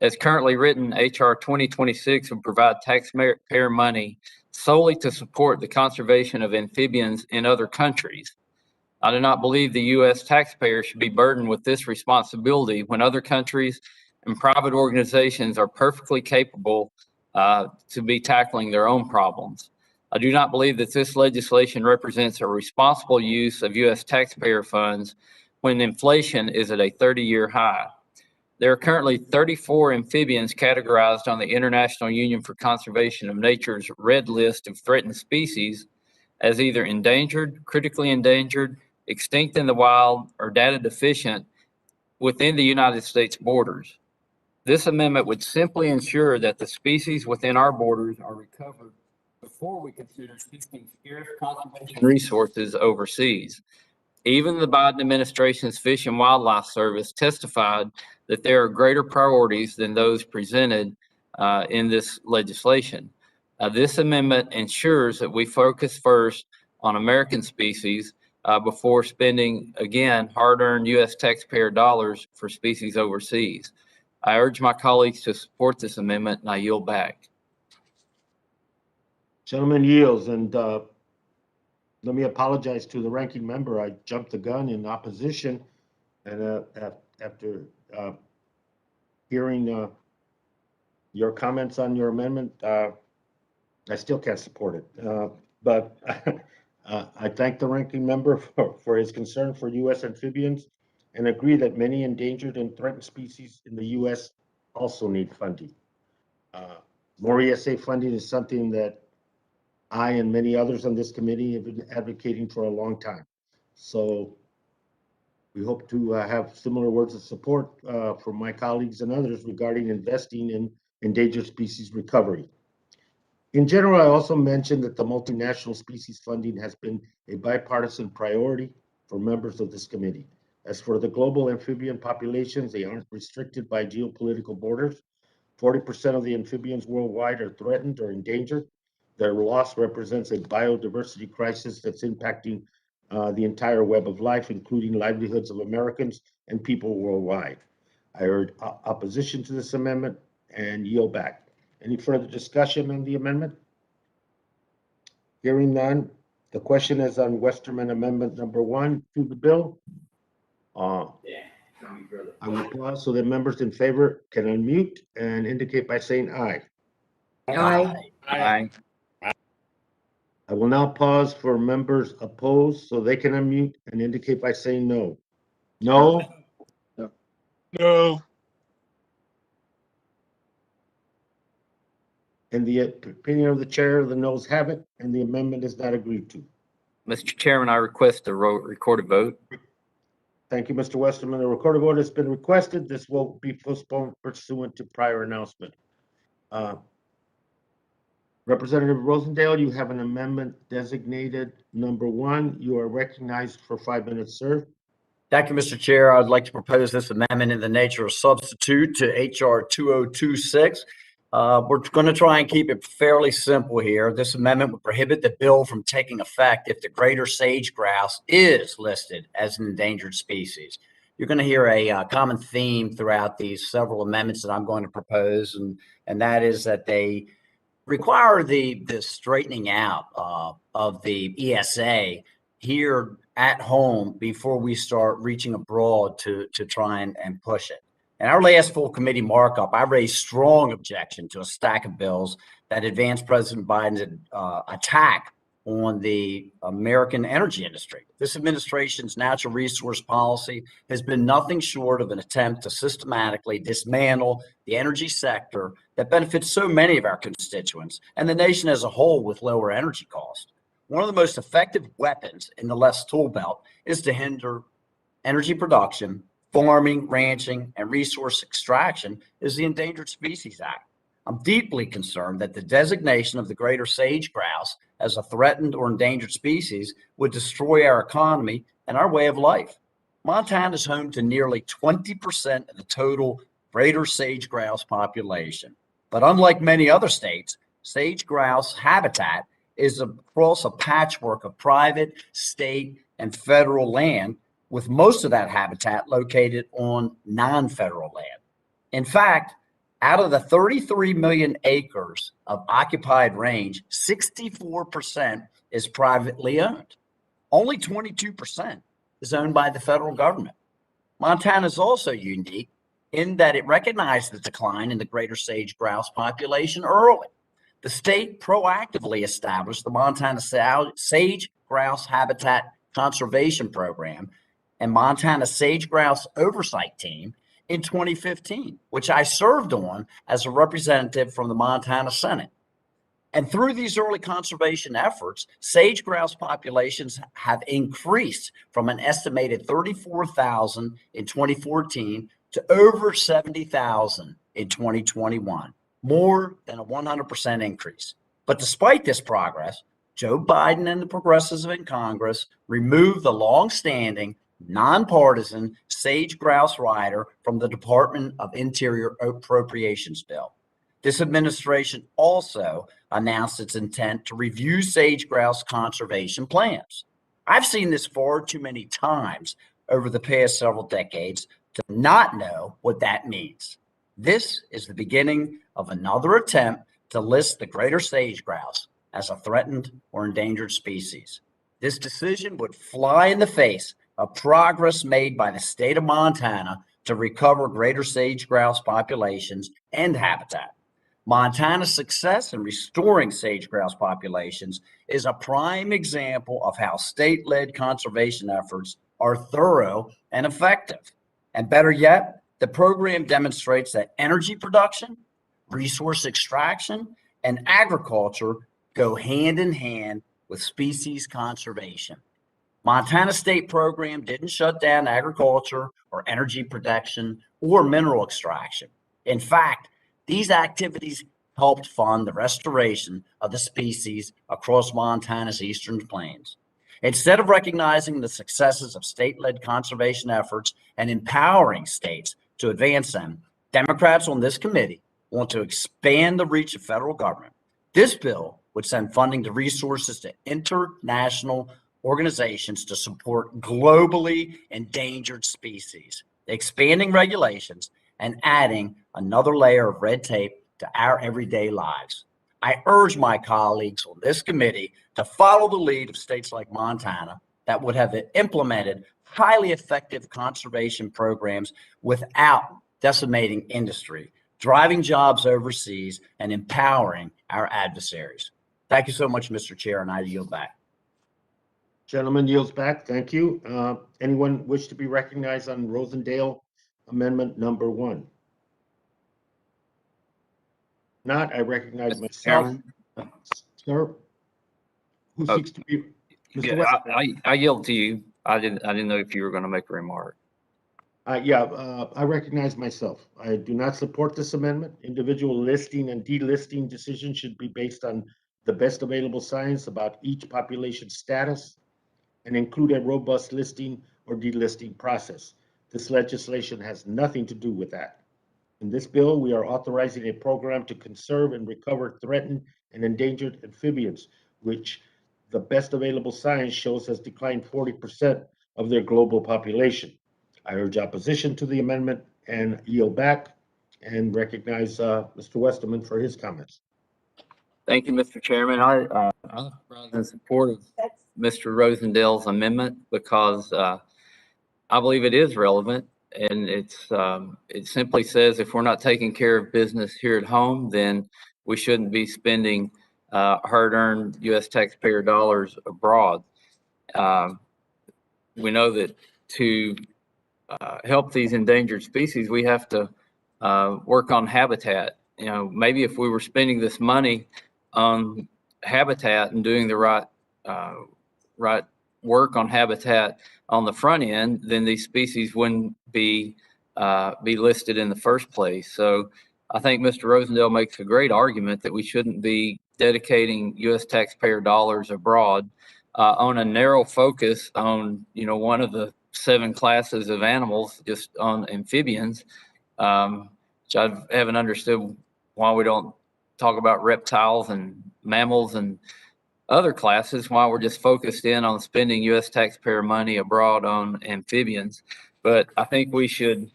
As currently written, HR 2026 would provide taxpayer money solely to support the conservation of amphibians in other countries. I do not believe the U.S. taxpayer should be burdened with this responsibility when other countries and private organizations are perfectly capable to be tackling their own problems. I do not believe that this legislation represents a responsible use of U.S. taxpayer funds when inflation is at a 30-year high. There are currently 34 amphibians categorized on the International Union for Conservation of Nature's Red List of Threatened Species as either endangered, critically endangered, extinct in the wild, or data deficient within the United States borders. This amendment would simply ensure that the species within our borders are recovered before we consider shifting scarce conservation resources overseas. Even the Biden administration's Fish and Wildlife Service testified that there are greater priorities than those presented in this legislation. This amendment ensures that we focus first on American species before spending, again, hard-earned U.S. taxpayer dollars for species overseas. I urge my colleagues to support this amendment, and I yield back. Gentleman yields, and let me apologize to the ranking member. I jumped the gun in opposition, and after hearing your comments on your amendment, I still can't support it. But I thank the ranking member for his concern for U.S. amphibians and agree that many endangered and threatened species in the U.S. also need funding. More ESA funding is something that I and many others on this committee have been advocating for a long time. So we hope to have similar words of support from my colleagues and others regarding investing in endangered species recovery. In general, I also mentioned that the multinational species funding has been a bipartisan priority for members of this committee. As for the global amphibian populations, they aren't restricted by geopolitical borders. 40% of the amphibians worldwide are threatened or endangered. Their loss represents a biodiversity crisis that's impacting the entire web of life, including livelihoods of Americans and people worldwide. I urge opposition to this amendment and yield back. Any further discussion on the amendment? Hearing none, the question is on Westerman Amendment number 1 to the bill. I will pause so that members in favor can unmute and indicate by saying aye. Aye. Aye. I will now pause for members opposed so they can unmute and indicate by saying no. No? No. In the opinion of the chair, the noes have it, and the amendment is not agreed to. Mr. Chairman, I request a recorded vote. Thank you, Mr. Westerman. The recorded vote has been requested. This will be postponed pursuant to prior announcement. Representative Rosendale, you have an amendment designated number 1. You are recognized for 5 minutes, sir. Thank you, Mr. Chair. I'd like to propose this amendment in the nature of substitute to HR 2026. We're going to try and keep it fairly simple here. This amendment would prohibit the bill from taking effect if the greater sage grouse is listed as an endangered species. You're going to hear a common theme throughout these several amendments that I'm going to propose, and that is that they require the straightening out of the ESA here at home before we start reaching abroad to try and push it. In our last full committee markup, I raised strong objection to a stack of bills that advanced President Biden's attack on the American energy industry. This administration's natural resource policy has been nothing short of an attempt to systematically dismantle the energy sector that benefits so many of our constituents and the nation as a whole with lower energy costs. One of the most effective weapons in the left's tool belt is to hinder energy production, farming, ranching, and resource extraction is the Endangered Species Act. I'm deeply concerned that the designation of the greater sage grouse as a threatened or endangered species would destroy our economy and our way of life. Montana is home to nearly 20% of the total greater sage grouse population. But unlike many other states, sage grouse habitat is across a patchwork of private, state, and federal land, with most of that habitat located on non-federal land. In fact, out of the 33 million acres of occupied range, 64% is privately owned. Only 22% is owned by the federal government. Montana is also unique in that it recognized the decline in the greater sage grouse population early. The state proactively established the Montana Sage Grouse Habitat Conservation Program and Montana Sage Grouse Oversight Team in 2015, which I served on as a representative from the Montana Senate. And through these early conservation efforts, sage grouse populations have increased from an estimated 34,000 in 2014 to over 70,000 in 2021, more than a 100% increase. But despite this progress, Joe Biden and the progressives in Congress removed the long-standing, nonpartisan sage grouse rider from the Department of Interior Appropriations bill. This administration also announced its intent to review sage grouse conservation plans. I've seen this far too many times over the past several decades to not know what that means. This is the beginning of another attempt to list the greater sage grouse as a threatened or endangered species. This decision would fly in the face of progress made by the state of Montana to recover greater sage grouse populations and habitat. Montana's success in restoring sage grouse populations is a prime example of how state-led conservation efforts are thorough and effective. And better yet, the program demonstrates that energy production, resource extraction, and agriculture go hand in hand with species conservation. Montana State program didn't shut down agriculture or energy production or mineral extraction. In fact, these activities helped fund the restoration of the species across Montana's eastern plains. Instead of recognizing the successes of state-led conservation efforts and empowering states to advance them, Democrats on this committee want to expand the reach of federal government. This bill would send funding to resources to international organizations to support globally endangered species, expanding regulations and adding another layer of red tape to our everyday lives. I urge my colleagues on this committee to follow the lead of states like Montana that would have implemented highly effective conservation programs without decimating industry, driving jobs overseas, and empowering our adversaries. Thank you so much, Mr. Chair, and I yield back. Gentleman yields back. Thank you. Anyone wish to be recognized on Rosendale Amendment number 1? Not, I recognize Mr. myself. Chairman? Sir? Who Oh, seeks to be? Mr. Yeah, West? I yield to you. I didn't know if you were going to make a remark. I recognize myself. I do not support this amendment. Individual listing and delisting decisions should be based on the best available science about each population status and include a robust listing or delisting process. This legislation has nothing to do with that. In this bill, we are authorizing a program to conserve and recover threatened and endangered amphibians, which the best available science shows has declined 40% of their global population. I urge opposition to the amendment and yield back and recognize Mr. Westerman for his comments. Thank you, Mr. Chairman. I'm in support of Mr. Rosendale's amendment because I believe it is relevant, and it simply says if we're not taking care of business here at home, then we shouldn't be spending hard-earned U.S. taxpayer dollars abroad. We know that to help these endangered species, we have to work on habitat. You know, maybe if we were spending this money on habitat and doing the right work on habitat on the front end, then these species wouldn't be listed in the first place. So I think Mr. Rosendale makes a great argument that we shouldn't be dedicating U.S. taxpayer dollars abroad on a narrow focus on, one of the 7 classes of animals, just on amphibians, which I haven't understood why we don't talk about reptiles and mammals and other classes, why we're just focused in on spending U.S. taxpayer money abroad on amphibians. But I think we should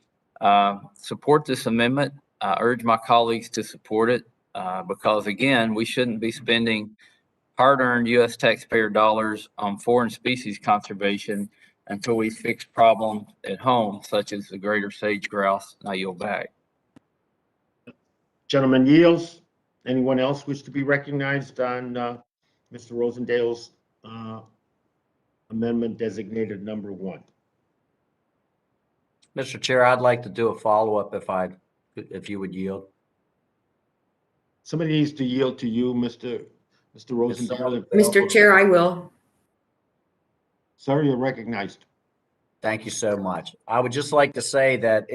support this amendment. I urge my colleagues to support it because, again, we shouldn't be spending hard-earned U.S. taxpayer dollars on foreign species conservation until we fix problems at home, such as the greater sage grouse. I yield back. Gentleman yields. Anyone else wish to be recognized on Mr. Rosendale's amendment designated number 1? Mr. Chair, I'd like to do a follow-up if you would yield. Somebody needs to yield to you, Mr. Rosendale. Mr. Chair, I will. Sir, you're recognized. Thank you so much. I would just like to say that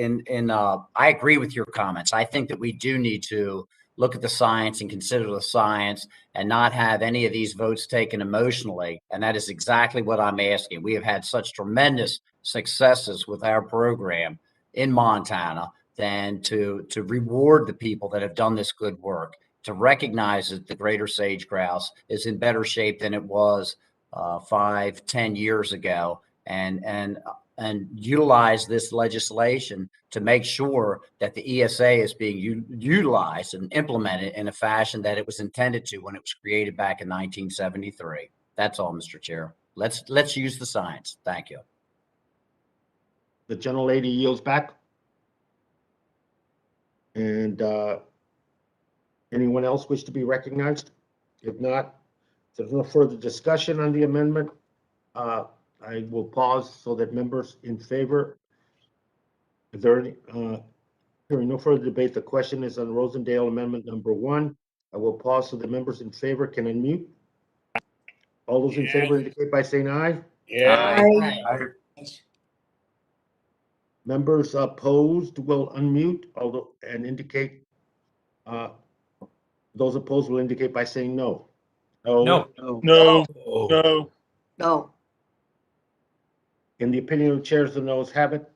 I agree with your comments. I think that we do need to look at the science and consider the science and not have any of these votes taken emotionally. And that is exactly what I'm asking. We have had such tremendous successes with our program in Montana than to reward the people that have done this good work, to recognize that the greater sage grouse is in better shape than it was 5-10 years ago, and utilize this legislation to make sure that the ESA is being utilized and implemented in a fashion that it was intended to when it was created back in 1973. That's all, Mr. Chair. Let's use the science. Thank you. The gentlelady yields back. And anyone else wish to be recognized? If not, if there's no further discussion on the amendment, I will pause so that members in favor. Is there any, hearing no further debate, the question is on Rosendale amendment number 1. I will pause so the members in favor can unmute. All those in favor indicate by saying aye. Yeah. Members opposed will unmute, and indicate. Those opposed will indicate by saying no. No. No. In the opinion of the chairs, the noes have it.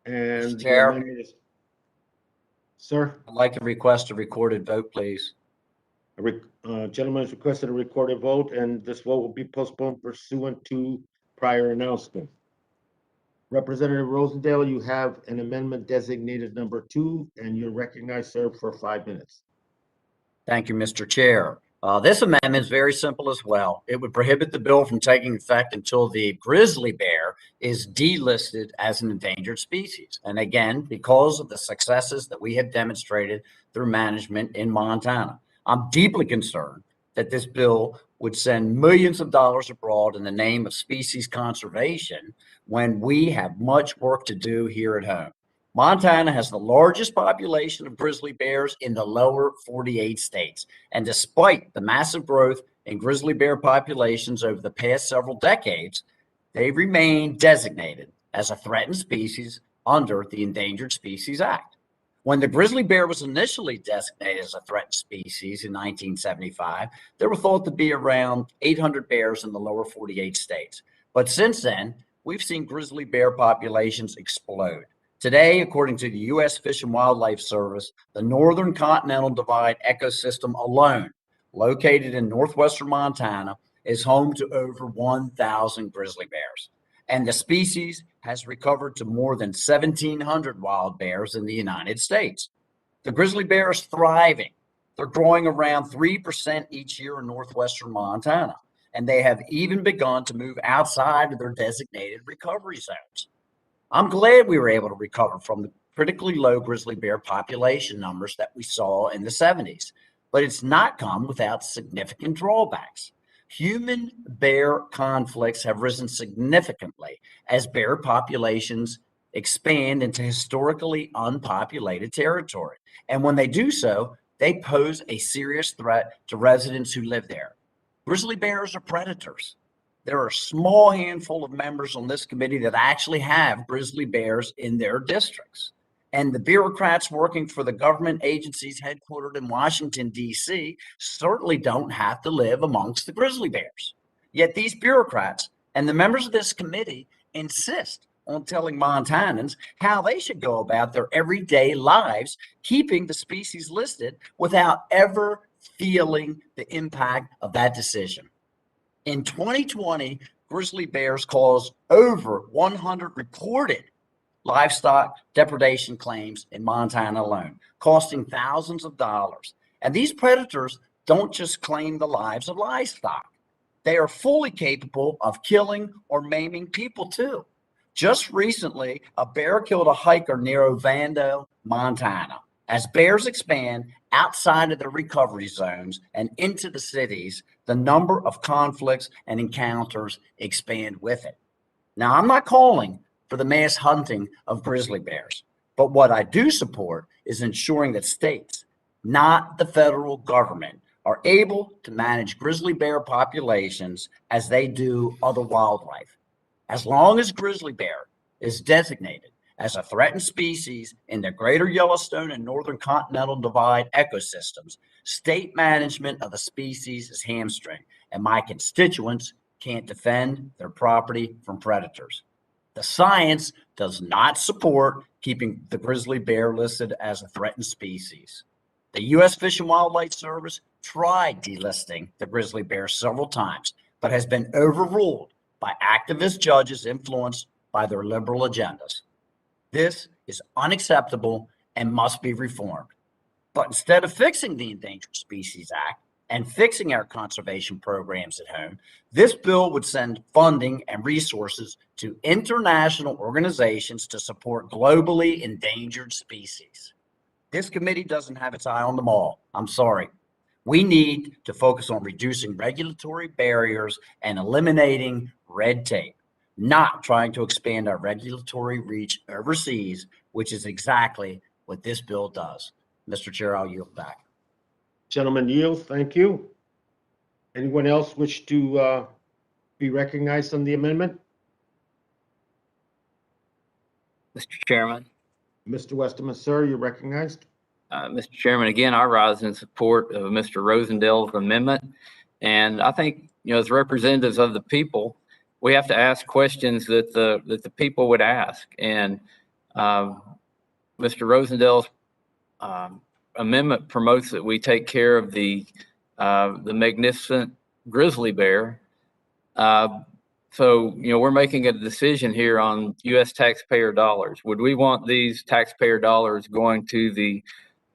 And the Chair. amendment is. Sir, I'd like to request a recorded vote, please. gentleman has requested a recorded vote, and this vote will be postponed pursuant to prior announcement. Representative Rosendale, you have an amendment designated number 2, and you're recognized, sir, for 5 minutes. Thank you, Mr. Chair. This amendment is very simple as well. It would prohibit the bill from taking effect until the grizzly bear is delisted as an endangered species. And again, because of the successes that we have demonstrated through management in Montana, I'm deeply concerned that this bill would send millions of dollars abroad in the name of species conservation when we have much work to do here at home. Montana has the largest population of grizzly bears in the lower 48 states. And despite the massive growth in grizzly bear populations over the past several decades, they remain designated as a threatened species under the Endangered Species Act. When the grizzly bear was initially designated as a threatened species in 1975, there were thought to be around 800 bears in the lower 48 states. But since then, we've seen grizzly bear populations explode. Today, according to the U.S. Fish and Wildlife Service, the Northern Continental Divide ecosystem alone, located in northwestern Montana, is home to over 1,000 grizzly bears. And the species has recovered to more than 1,700 wild bears in the United States. The grizzly bear is thriving. They're growing around 3% each year in northwestern Montana, and they have even begun to move outside of their designated recovery zones. I'm glad we were able to recover from the critically low grizzly bear population numbers that we saw in the 70s, but it's not come without significant drawbacks. Human-bear conflicts have risen significantly as bear populations expand into historically unpopulated territory. And when they do so, they pose a serious threat to residents who live there. Grizzly bears are predators. There are a small handful of members on this committee that actually have grizzly bears in their districts. And the bureaucrats working for the government agencies headquartered in Washington, D.C. certainly don't have to live amongst the grizzly bears. Yet these bureaucrats and the members of this committee insist on telling Montanans how they should go about their everyday lives, keeping the species listed without ever feeling the impact of that decision. In 2020, grizzly bears caused over 100 reported livestock depredation claims in Montana alone, costing thousands of dollars. And these predators don't just claim the lives of livestock. They are fully capable of killing or maiming people too. Just recently, a bear killed a hiker near Ovando, Montana. As bears expand outside of the recovery zones and into the cities, the number of conflicts and encounters expand with it. Now, I'm not calling for the mass hunting of grizzly bears, but what I do support is ensuring that states, not the federal government, are able to manage grizzly bear populations as they do other wildlife. As long as grizzly bear is designated as a threatened species in the greater Yellowstone and Northern Continental Divide ecosystems, state management of the species is hamstringed, and my constituents can't defend their property from predators. The science does not support keeping the grizzly bear listed as a threatened species. The U.S. Fish and Wildlife Service tried delisting the grizzly bear several times, but has been overruled by activist judges influenced by their liberal agendas. This is unacceptable and must be reformed. But instead of fixing the Endangered Species Act and fixing our conservation programs at home, this bill would send funding and resources to international organizations to support globally endangered species. This committee doesn't have its eye on them all. I'm sorry. We need to focus on reducing regulatory barriers and eliminating red tape, not trying to expand our regulatory reach overseas, which is exactly what this bill does. Mr. Chair, I'll yield back. Gentleman yield, thank you. Anyone else wish to be recognized on the amendment? Mr. Chairman, Mr. Westerman, sir, you're recognized. Mr. Chairman, again, I rise in support of Mr. Rosendale's amendment. And I think, as representatives of the people, we have to ask questions that the people would ask. And Mr. Rosendale's amendment promotes that we take care of the magnificent grizzly bear. So, we're making a decision here on U.S. taxpayer dollars. Would we want these taxpayer dollars going to the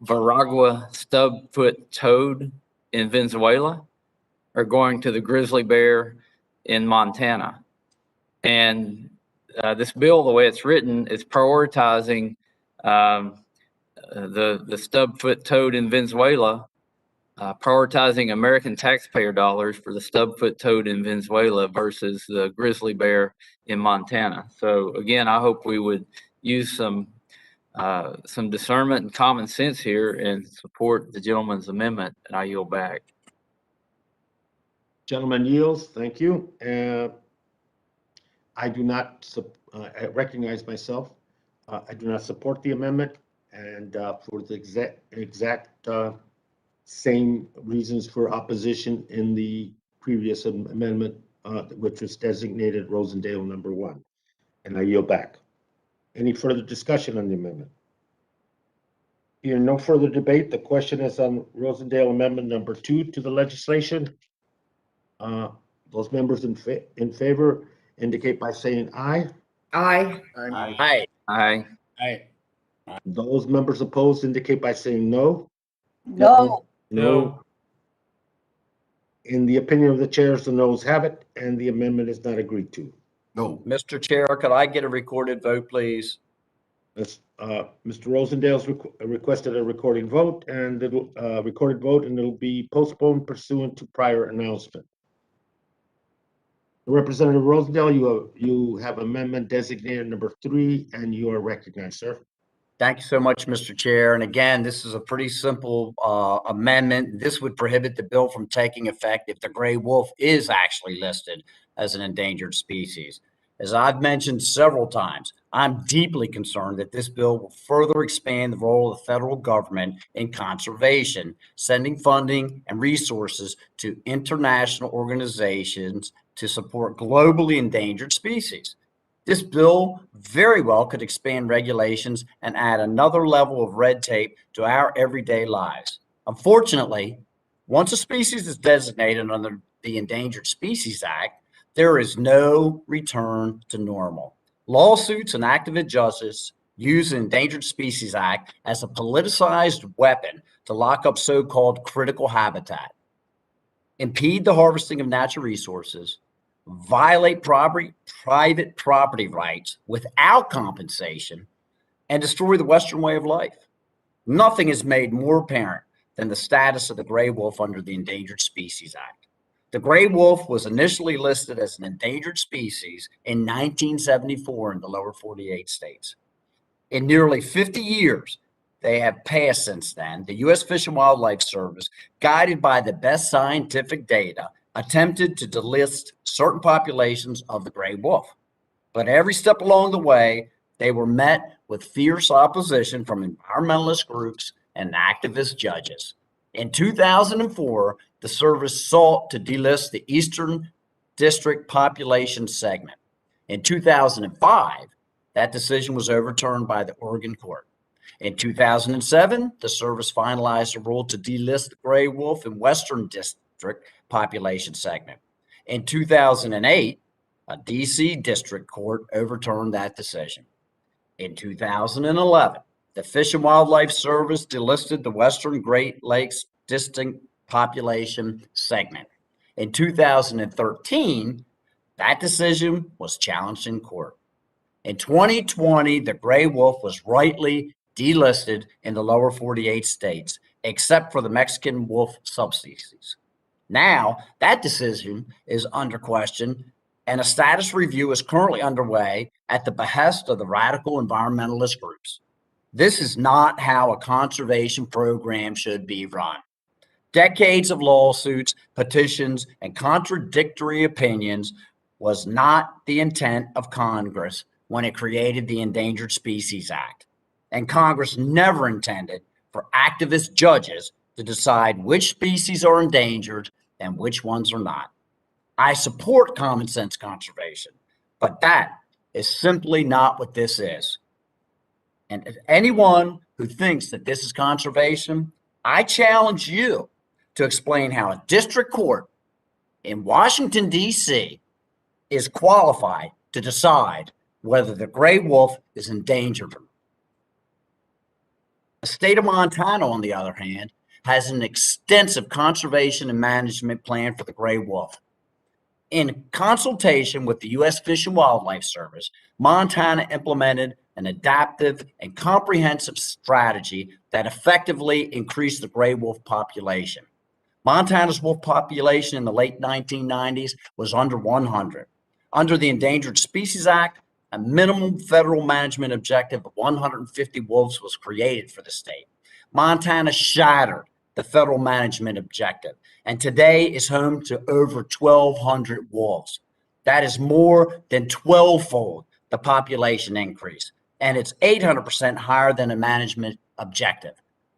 Veragua stubfoot toad in Venezuela or going to the grizzly bear in Montana? And this bill, the way it's written, is prioritizing the stubfoot toad in Venezuela, prioritizing American taxpayer dollars for the stubfoot toad in Venezuela versus the grizzly bear in Montana. So again, I hope we would use some discernment and common sense here and support the gentleman's amendment, and I yield back. Gentleman yields, thank you. I do not, I recognize myself. I do not support the amendment, and for the exact same reasons for opposition in the previous amendment, which was designated Rosendale number 1. And I yield back. Any further discussion on the amendment? Here, no further debate. The question is on Rosendale Amendment number 2 to the legislation. Those members in favor indicate by saying aye. Aye. Aye. Aye. Aye. Those members opposed indicate by saying no. No. No. In the opinion of the chairs, the noes have it, and the amendment is not agreed to. No. Mr. Chair, could I get a recorded vote, please? Mr. Rosendale's requested a recorded vote, and it'll be postponed pursuant to prior announcement. Representative Rosendale, you have amendment designated number 3, and you are recognized, sir. Thank you so much, Mr. Chair. And again, this is a pretty simple amendment. This would prohibit the bill from taking effect if the gray wolf is actually listed as an endangered species. As I've mentioned several times, I'm deeply concerned that this bill will further expand the role of the federal government in conservation, sending funding and resources to international organizations to support globally endangered species. This bill very well could expand regulations and add another level of red tape to our everyday lives. Unfortunately, once a species is designated under the Endangered Species Act, there is no return to normal. Lawsuits and activist judges use the Endangered Species Act as a politicized weapon to lock up so-called critical habitat, impede the harvesting of natural resources, violate private property rights without compensation, and destroy the Western way of life. Nothing is made more apparent than the status of the gray wolf under the Endangered Species Act. The gray wolf was initially listed as an endangered species in 1974 in the lower 48 states. In nearly 50 years, they have passed since then. The U.S. Fish and Wildlife Service, guided by the best scientific data, attempted to delist certain populations of the gray wolf. But every step along the way, they were met with fierce opposition from environmentalist groups and activist judges. In 2004, the service sought to delist the Eastern District population segment. In 2005, that decision was overturned by the Oregon court. In 2007, the service finalized a rule to delist the gray wolf in Western District population segment. In 2008, a D.C. district court overturned that decision. In 2011, the Fish and Wildlife Service delisted the Western Great Lakes distinct population segment. In 2013, that decision was challenged in court. In 2020, the gray wolf was rightly delisted in the lower 48 states, except for the Mexican wolf subspecies. Now, that decision is under question, and a status review is currently underway at the behest of the radical environmentalist groups. This is not how a conservation program should be run. Decades of lawsuits, petitions, and contradictory opinions was not the intent of Congress when it created the Endangered Species Act. And Congress never intended for activist judges to decide which species are endangered and which ones are not. I support common sense conservation, but that is simply not what this is. And if anyone who thinks that this is conservation, I challenge you to explain how a district court in Washington, D.C. is qualified to decide whether the gray wolf is endangered. The state of Montana, on the other hand, has an extensive conservation and management plan for the gray wolf. In consultation with the U.S. Fish and Wildlife Service, Montana implemented an adaptive and comprehensive strategy that effectively increased the gray wolf population. Montana's wolf population in the late 1990s was under 100. Under the Endangered Species Act, a minimum federal management objective of 150 wolves was created for the state. Montana shattered the federal management objective, and today is home to over 1,200 wolves. That is more than 12-fold the population increase, and it's 800% higher than a management objective.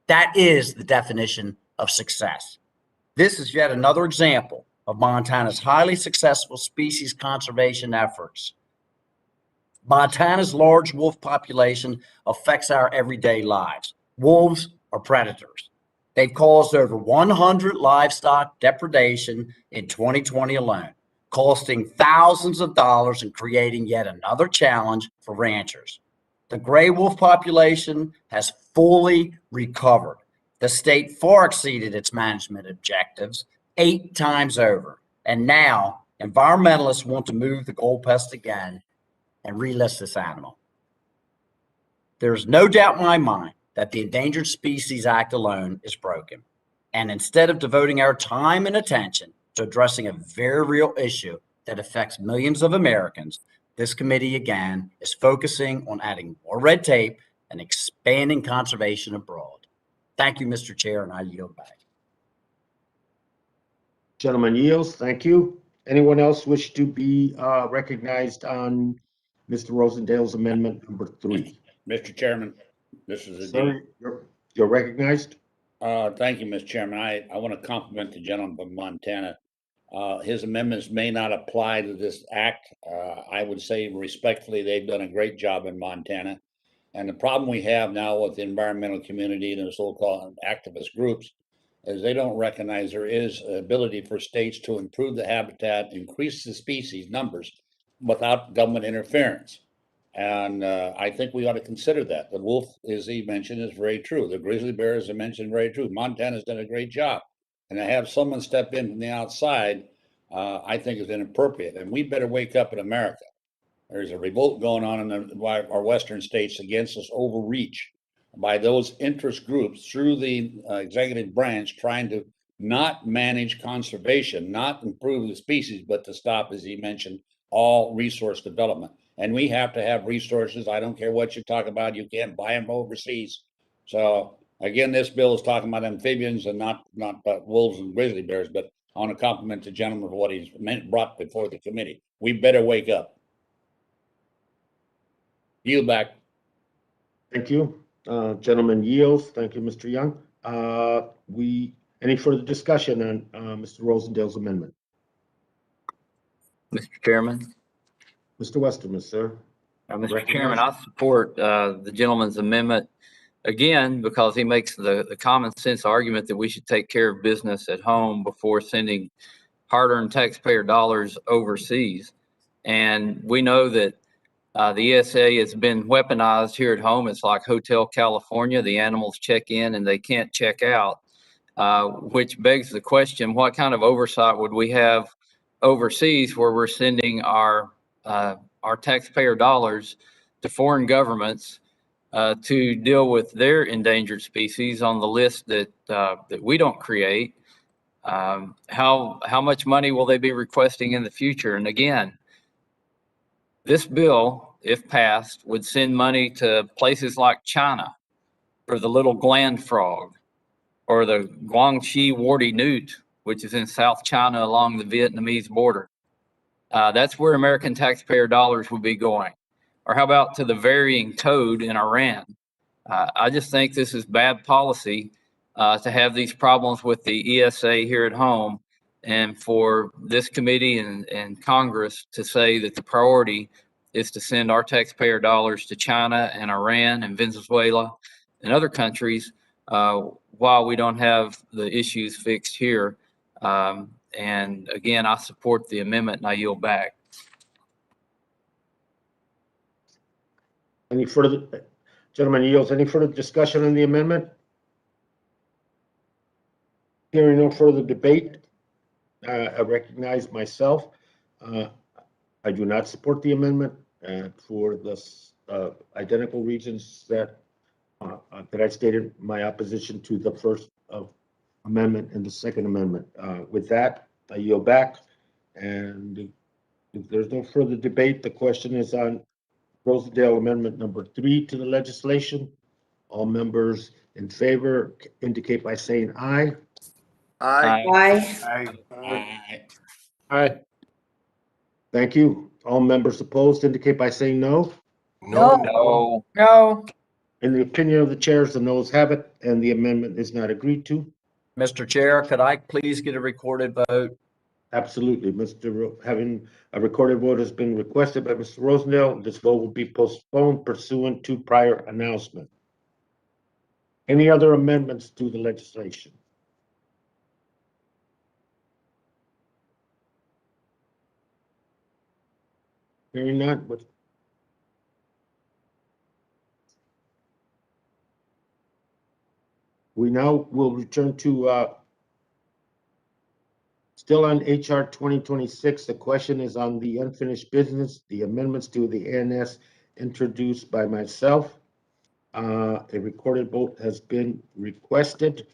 That is the definition of success. This is yet another example of Montana's highly successful species conservation efforts. Montana's large wolf population affects our everyday lives. Wolves are predators. They've caused over 100 livestock depredation in 2020 alone, costing thousands of dollars and creating yet another challenge for ranchers. The gray wolf population has fully recovered. The state far exceeded its management objectives 8 times over, and now environmentalists want to move the goalpost again and relist this animal. There's no doubt in my mind that the Endangered Species Act alone is broken. And instead of devoting our time and attention to addressing a very real issue that affects millions of Americans, this committee again is focusing on adding more red tape and expanding conservation abroad. Thank you, Mr. Chair, and I yield back. Gentleman yields. Thank you. Anyone else wish to be recognized on Mr. Rosendale's amendment number 3? Mr. Chairman, this is a Sir, you're recognized. Thank you, Mr. Chairman. I want to compliment the gentleman from Montana. His amendments may not apply to this act. I would say respectfully, they've done a great job in Montana. And the problem we have now with the environmental community and the so-called activist groups is they don't recognize there is an ability for states to improve the habitat, increase the species numbers without government interference. And I think we ought to consider that. The wolf, as he mentioned, is very true. The grizzly bear, as I mentioned, very true. Montana's done a great job. And to have someone step in from the outside, I think is inappropriate. And we better wake up in America. There's a revolt going on in our western states against this overreach by those interest groups through the executive branch trying to not manage conservation, not improve the species, but to stop, as he mentioned, all resource development. And we have to have resources. I don't care what you talk about. You can't buy them overseas. So again, this bill is talking about amphibians and not wolves and grizzly bears, but I want to compliment the gentleman for what he's brought before the committee. We better wake up. Yield back. Thank you. Gentleman yields. Thank you, Mr. Young. Any further discussion on Mr. Rosendale's amendment? Mr. Chairman. Mr. Westerman, sir. Mr. Chairman, I support the gentleman's amendment again because he makes the common sense argument that we should take care of business at home before sending hard-earned taxpayer dollars overseas. And we know that the ESA has been weaponized here at home. It's like Hotel California. The animals check in and they can't check out, which begs the question, what kind of oversight would we have overseas where we're sending our taxpayer dollars to foreign governments to deal with their endangered species on the list that we don't create? How much money will they be requesting in the future? And again, this bill, if passed, would send money to places like China for the little gland frog, or the Guangxi warty newt, which is in South China along the Vietnamese border. That's where American taxpayer dollars would be going. Or how about to the varying toad in Iran? I just think this is bad policy to have these problems with the ESA here at home, and for this committee and Congress to say that the priority is to send our taxpayer dollars to China and Iran and Venezuela and other countries while we don't have the issues fixed here. And again, I support the amendment and I yield back. Any further, gentleman yields, any further discussion on the amendment? Hearing no further debate, I recognize myself. I do not support the amendment for the identical reasons that I stated my opposition to the first amendment and the second amendment. With that, I yield back. And if there's no further debate, the question is on Rosendale Amendment number 3 to the legislation. All members in favor indicate by saying aye. Aye. Aye. Aye. Thank you. All members opposed indicate by saying no. No. No. In the opinion of the chairs, the noes have it, and the amendment is not agreed to. Mr. Chair, could I please get a recorded vote? Absolutely. Having a recorded vote has been requested by Mr. Rosendale. This vote will be postponed pursuant to prior announcement. Any other amendments to the legislation? Hearing none. We now will return to still on HR 2026. The question is on the unfinished business, the amendments to the ANS introduced by myself. A recorded vote has been requested.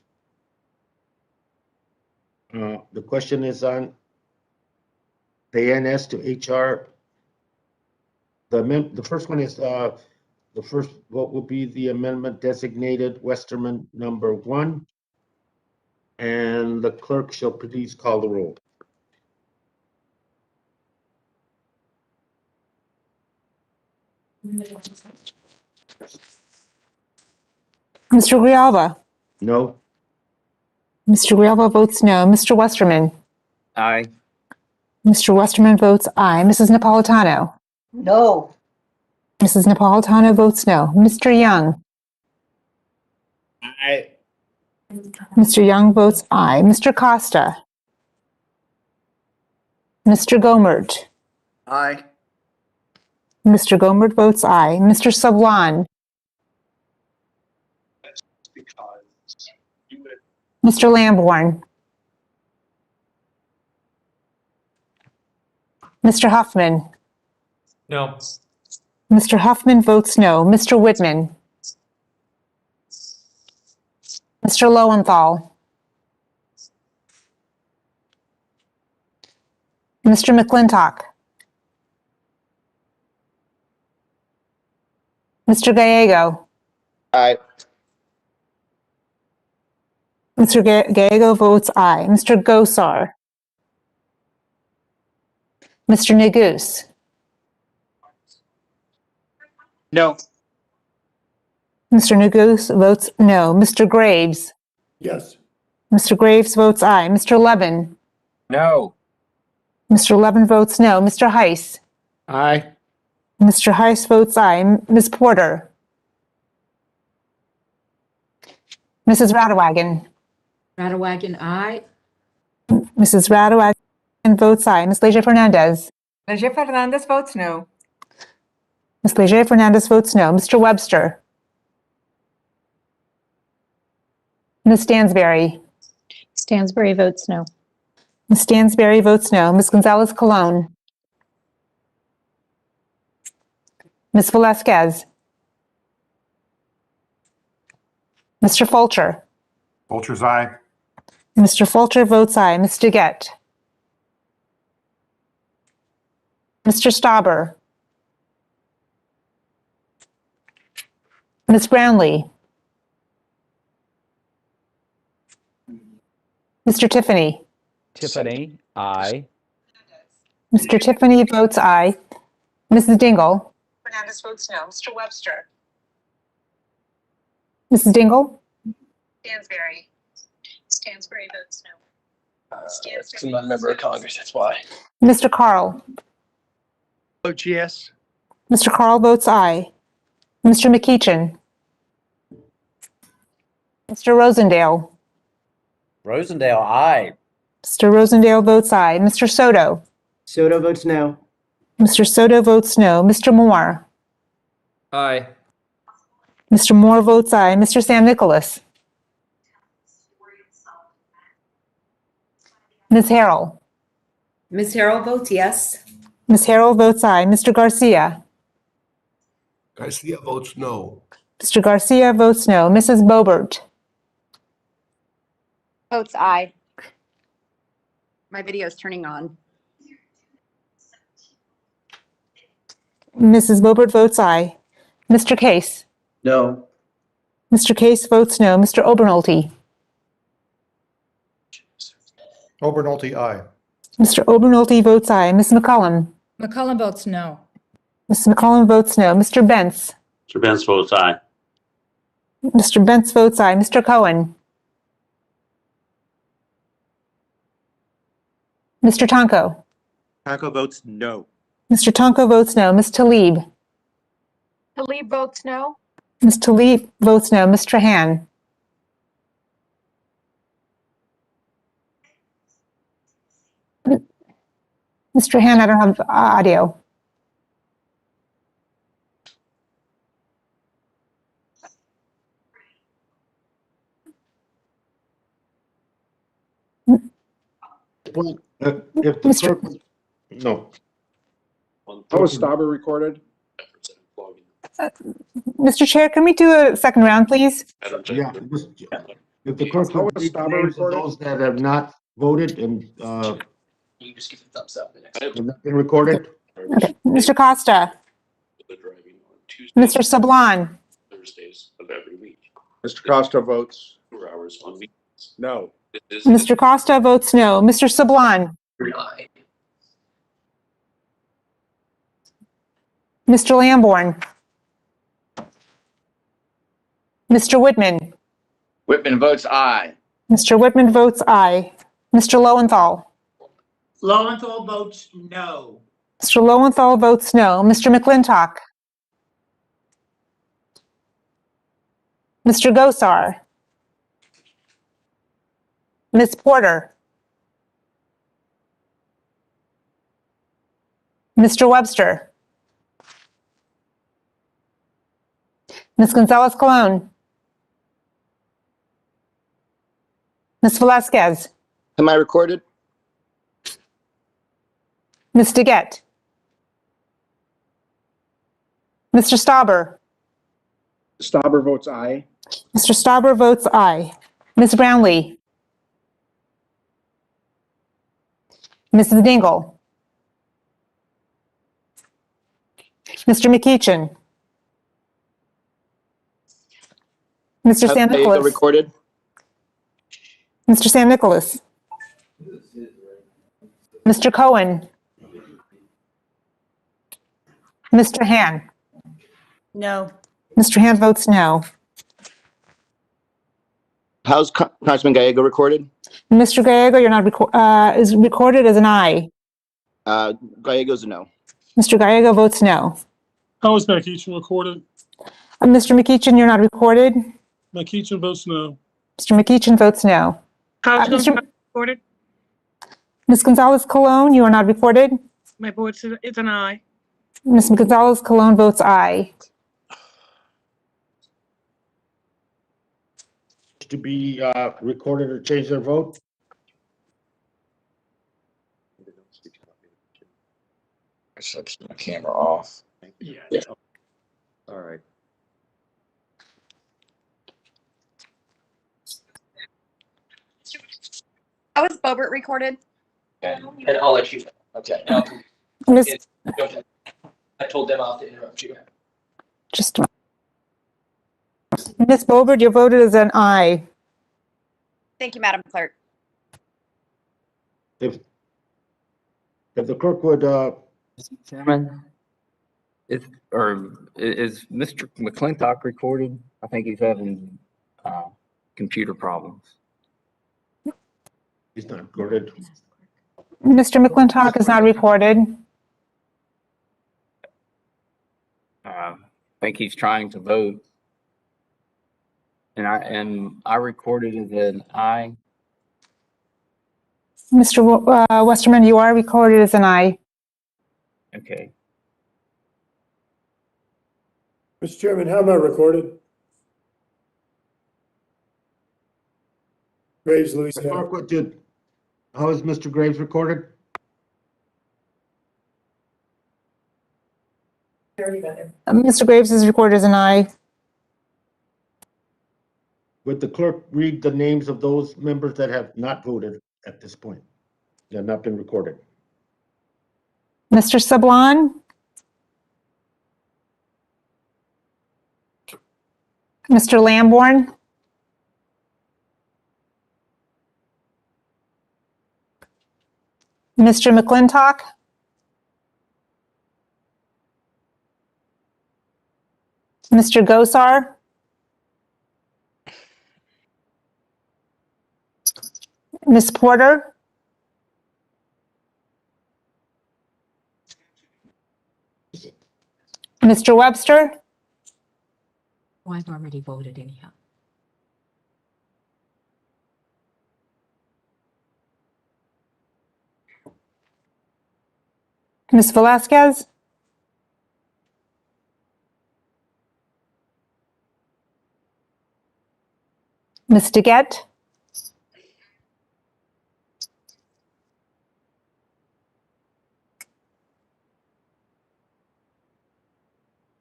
The question is on the ANS to HR. The first one is the first vote will be the amendment designated Westerman number 1. And the clerk shall please call the roll. Mr. Grijalva? No. Mr. Grijalva votes no. Mr. Westerman? Aye. Mr. Westerman votes aye. Mrs. Napolitano? No. Mrs. Napolitano votes no. Mr. Young? Aye. Mr. Young votes aye. Mr. Costa? Mr. Gomert? Aye. Mr. Gomert votes aye. Mr. Sablan? Mr. Lamborn? Mr. Huffman? No. Mr. Huffman votes no. Mr. Whitman? Mr. Lowenthal, Mr. McClintock, Mr. Gallego, Aye. Mr. Gallego votes aye. Mr. Gosar, Mr. Neguse, No. Mr. Neguse votes no. Mr. Graves, Yes. Mr. Graves votes aye. Mr. Levin, No. Mr. Levin votes no. Mr. Heiss, Aye. Mr. Heiss votes aye. Ms. Porter, Mrs. Radewagen, Radewagen, aye. Mrs. Radewagen votes aye. Ms. Leger Fernandez, Leger Fernandez votes no. Ms. Leger Fernandez votes no. Mr. Webster, Ms. Stansberry, Stansberry votes no. Ms. Stansberry votes no. Ms. Gonzalez Colon, Ms. Velazquez, Mr. Fulcher, Fulcher's aye. Mr. Fulcher votes aye. Ms. DeGette, Mr. Stauber, Ms. Brownlee, Mr. Tiffany, Tiffany, aye. Mr. Tiffany votes aye. Mrs. Dingle, Fernandez votes no. Mr. Webster, Mrs. Dingle, Stansberry, Stansberry votes no. I'm not a member of Congress, that's why. Mr. Carl, Vote yes. Mr. Carl votes aye. Mr. McEachin, Mr. Rosendale, Rosendale, aye. Mr. Rosendale votes aye. Mr. Soto, Soto votes no. Mr. Soto votes no. Mr. Moore, Aye. Mr. Moore votes aye. Mr. Sam Nicholas, Ms. Harrell, Ms. Harrell votes yes. Ms. Harrell votes aye. Mr. Garcia, Garcia votes no. Mr. Garcia votes no. Mrs. Boebert, Votes aye. My video is turning on. Mrs. Boebert votes aye. Mr. Case, No. Mr. Case votes no. Mr. Obernolte, Obernolte, aye. Mr. Obernolte votes aye. Ms. McCollum, McCollum votes no. Ms. McCollum votes no. Mr. Bentz, Mr. Benz votes aye. Mr. Bentz votes aye. Mr. Cohen, Mr. Tonko, Taco votes no. Mr. Tonko votes no. Ms. Tlaib, Talib votes no. Ms. Tlaib votes no. Ms. Trahan, Ms. Trahan, I don't have audio. Well, if the Mr. clerk, no, How was Stauber recorded? Mr. Chair, can we do a second round, please? yeah, if the clerk How would was read the Stauber names of recorded? those that have not voted and You just give a thumbs up. have not been recorded. Okay. Mr. Costa, Mr. Sablan, Thursdays of every week, Mr. Costa votes 2 hours on weekends. no. Mr. Costa votes no. Mr. Sablan, Aye. Mr. Lamborn, Mr. Whitman, Whitman votes aye. Mr. Whitman votes aye. Mr. Lowenthal, Lowenthal votes no. Mr. Lowenthal votes no. Mr. McClintock, Mr. Gosar, Ms. Porter, Mr. Webster, Ms. Gonzalez Colon, Ms. Velazquez, Am I recorded? Ms. DeGette, Mr. Stauber, Stauber votes aye. Mr. Stauber votes aye. Ms. Brownlee? Mrs. Dingle? Mr. McEachin? Mr. Sam Gallego Nicholas? recorded. Mr. Sam Nicholas? Mr. Cohen? Mr. Han? No. Mr. Han votes no. How's Congressman Gallego recorded? Mr. Gallego, you're not is recorded as an aye. Gallego's a no. Mr. Gallego votes no. How is McEachin recorded? Mr. McEachin, you're not recorded. McEachin votes no. Mr. McEachin votes no. How's Mr. recorded? Ms. Gonzalez Colon, you are not recorded. My board says it's an aye. Ms. Gonzalez Colon votes aye. To be recorded or change their vote? I should keep my camera off. Yeah. All right. How is Bobert recorded? And I'll let you. Okay. Ms. I told them I'll have to interrupt you. Just Ms. Bobert, you're voted as an aye. Thank you, Madam Clerk. If the clerk would, Mr. Chairman, is Mr. McClintock recorded? I think he's having computer problems. he's not recorded. Mr. McClintock is not recorded. I think he's trying to vote. And I recorded as an aye. Mr. Westerman, you are recorded as an aye. Okay. Mr. Chairman, how am I recorded? Graves, The Louisiana. clerk would do, how is Mr. Graves recorded? Mr. Graves is recorded as an aye. Would the clerk read the names of those members that have not voted at this point? They have not been recorded. Mr. Sablon? Mr. Lamborn? Mr. McClintock? Mr. Gosar? Ms. Porter? Mr. Webster? Oh, I've already voted anyhow. Ms. Velasquez? Ms. DeGette?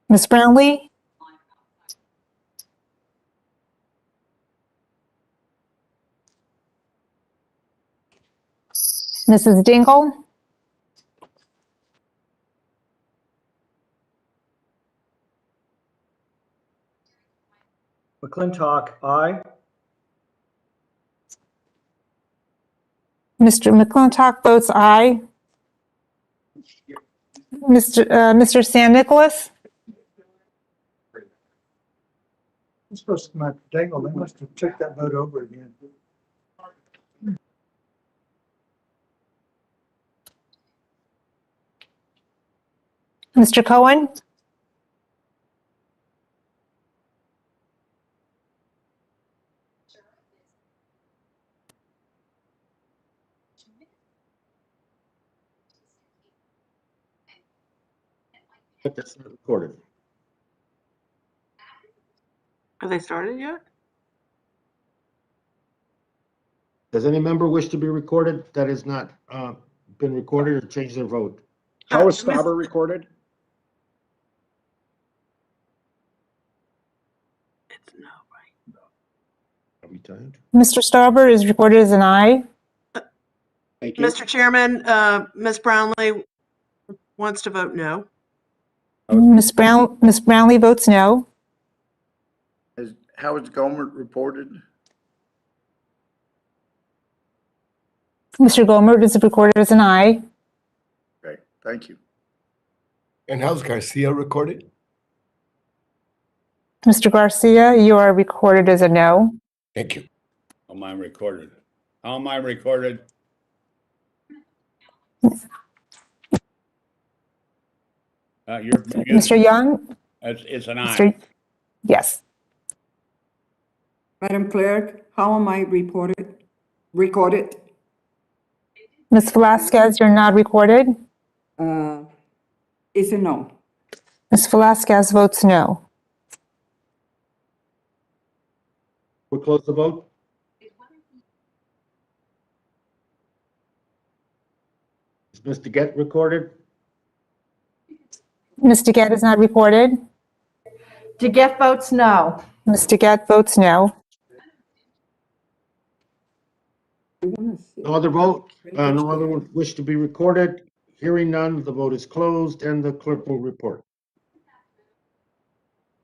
Ms. Brownlee? Mrs. Dingle? McClintock, aye. Mr. McClintock votes aye. Mr. Sam Nicholas? I'm supposed to come out to Dangle. They must have took that vote over again. Mr. Cohen? But that's not recorded. Have they started yet? Does any member wish to be recorded that has not been recorded or change their vote? How is Stauber recorded? It's no, right? Retired. Mr. Stauber is recorded as an aye. Thank you. Mr. Chairman, Ms. Brownlee wants to vote no. Ms. Brownlee votes no. How is Gomer reported? Mr. Gomer is recorded as an aye. Okay, thank you. And how's Garcia recorded? Mr. Garcia, you are recorded as a no. Thank you. How am I recorded? How am I recorded? You're Mr. Young? It's an aye. Mr. Yes. Madam Clerk, how am I recorded? Ms. Velasquez, you're not recorded. Is a no. Ms. Velasquez votes no. We'll close the vote. Is Mr. Get recorded? Ms. DeGette is not recorded. DeGette votes no. Ms. DeGette votes no. No other vote? No other one wish to be recorded? Hearing none, the vote is closed and the clerk will report.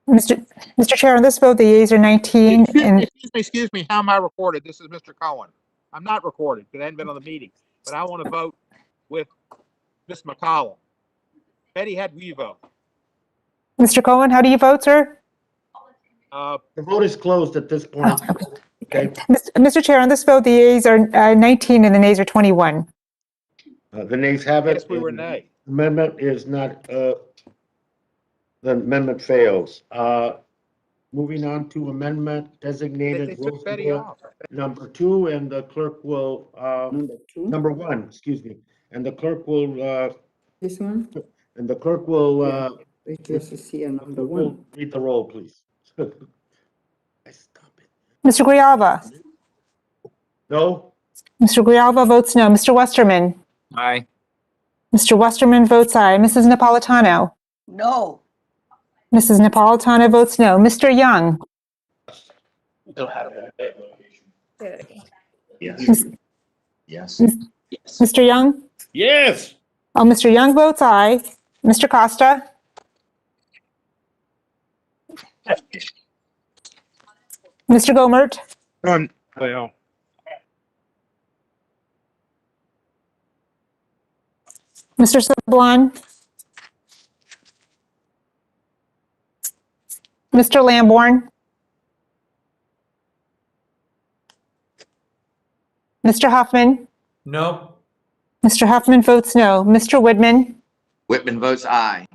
Mr. Chair, on this vote, the yeas are 19 and Excuse me, how am I recorded? This is Mr. Cohen. I'm not recorded because I hadn't been on the meeting, but I want to vote with Ms. McCollum. Betty, how do you vote? Mr. Cohen, how do you vote, sir? The vote is closed at this point. Okay. Mr. Chair, on this vote, the yeas are 19 and the nays are 21. The nays have it. Yes, we were nay. Amendment is not, the amendment fails. Moving on to amendment They designated took Betty Roseville off. number 2, and the clerk will, number 1, excuse me, and the clerk will, This one? and the clerk will, It's just to see another will one. read the roll, please. Stop it. Mr. Grijalva? No? Mr. Grijalva votes no. Mr. Westerman? Aye. Mr. Westerman votes aye. Mrs. Napolitano? No. Mrs. Napolitano votes no. Mr. Young? Yes. Yes. Mr. Young? Yes. Oh, Mr. Young votes aye. Mr. Costa? Mr. Gomert? Well, Mr. Sablon? Mr. Lamborn? Mr. Huffman? No. Mr. Huffman votes no. Mr. Woodman? Whitman votes aye.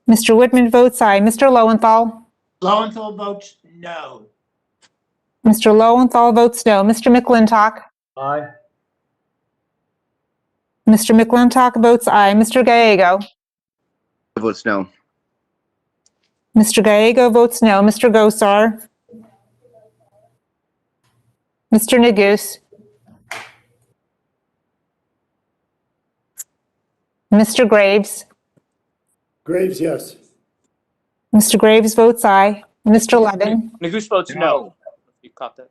Mr. Woodman votes aye. Mr. Lowenthal? Lowenthal votes no. Mr. Lowenthal votes no. Mr. McClintock? Aye. Mr. McClintock votes aye. Mr. Gallego? Votes no. Mr. Gallego votes no. Mr. Gosar? Mr. Neguse? Mr. Graves? Graves, yes. Mr. Graves votes aye. Mr. Levin? Neguse votes no. You caught that?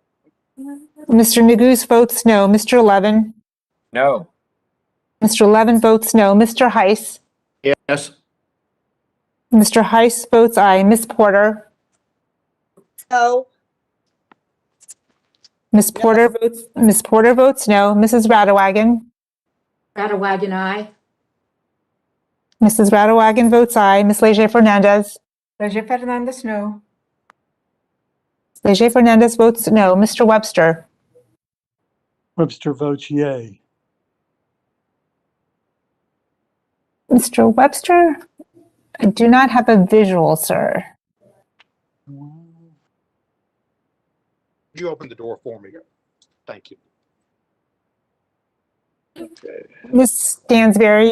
Mr. Neguse votes no. Mr. Levin? No. Mr. Levin votes no. Mr. Heiss? Yes. Mr. Heiss votes aye. Ms. Porter? No. Ms. Porter votes no. Mrs. Radewagen? Radewagen, aye. Mrs. Radewagen votes aye. Ms. Leger Fernandez? Leger Fernandez, no. Leger Fernandez votes no. Mr. Webster? Webster votes yay. Mr. Webster? I do not have a visual, sir. Could you open the door for me? Thank you. Ms. Stansberry?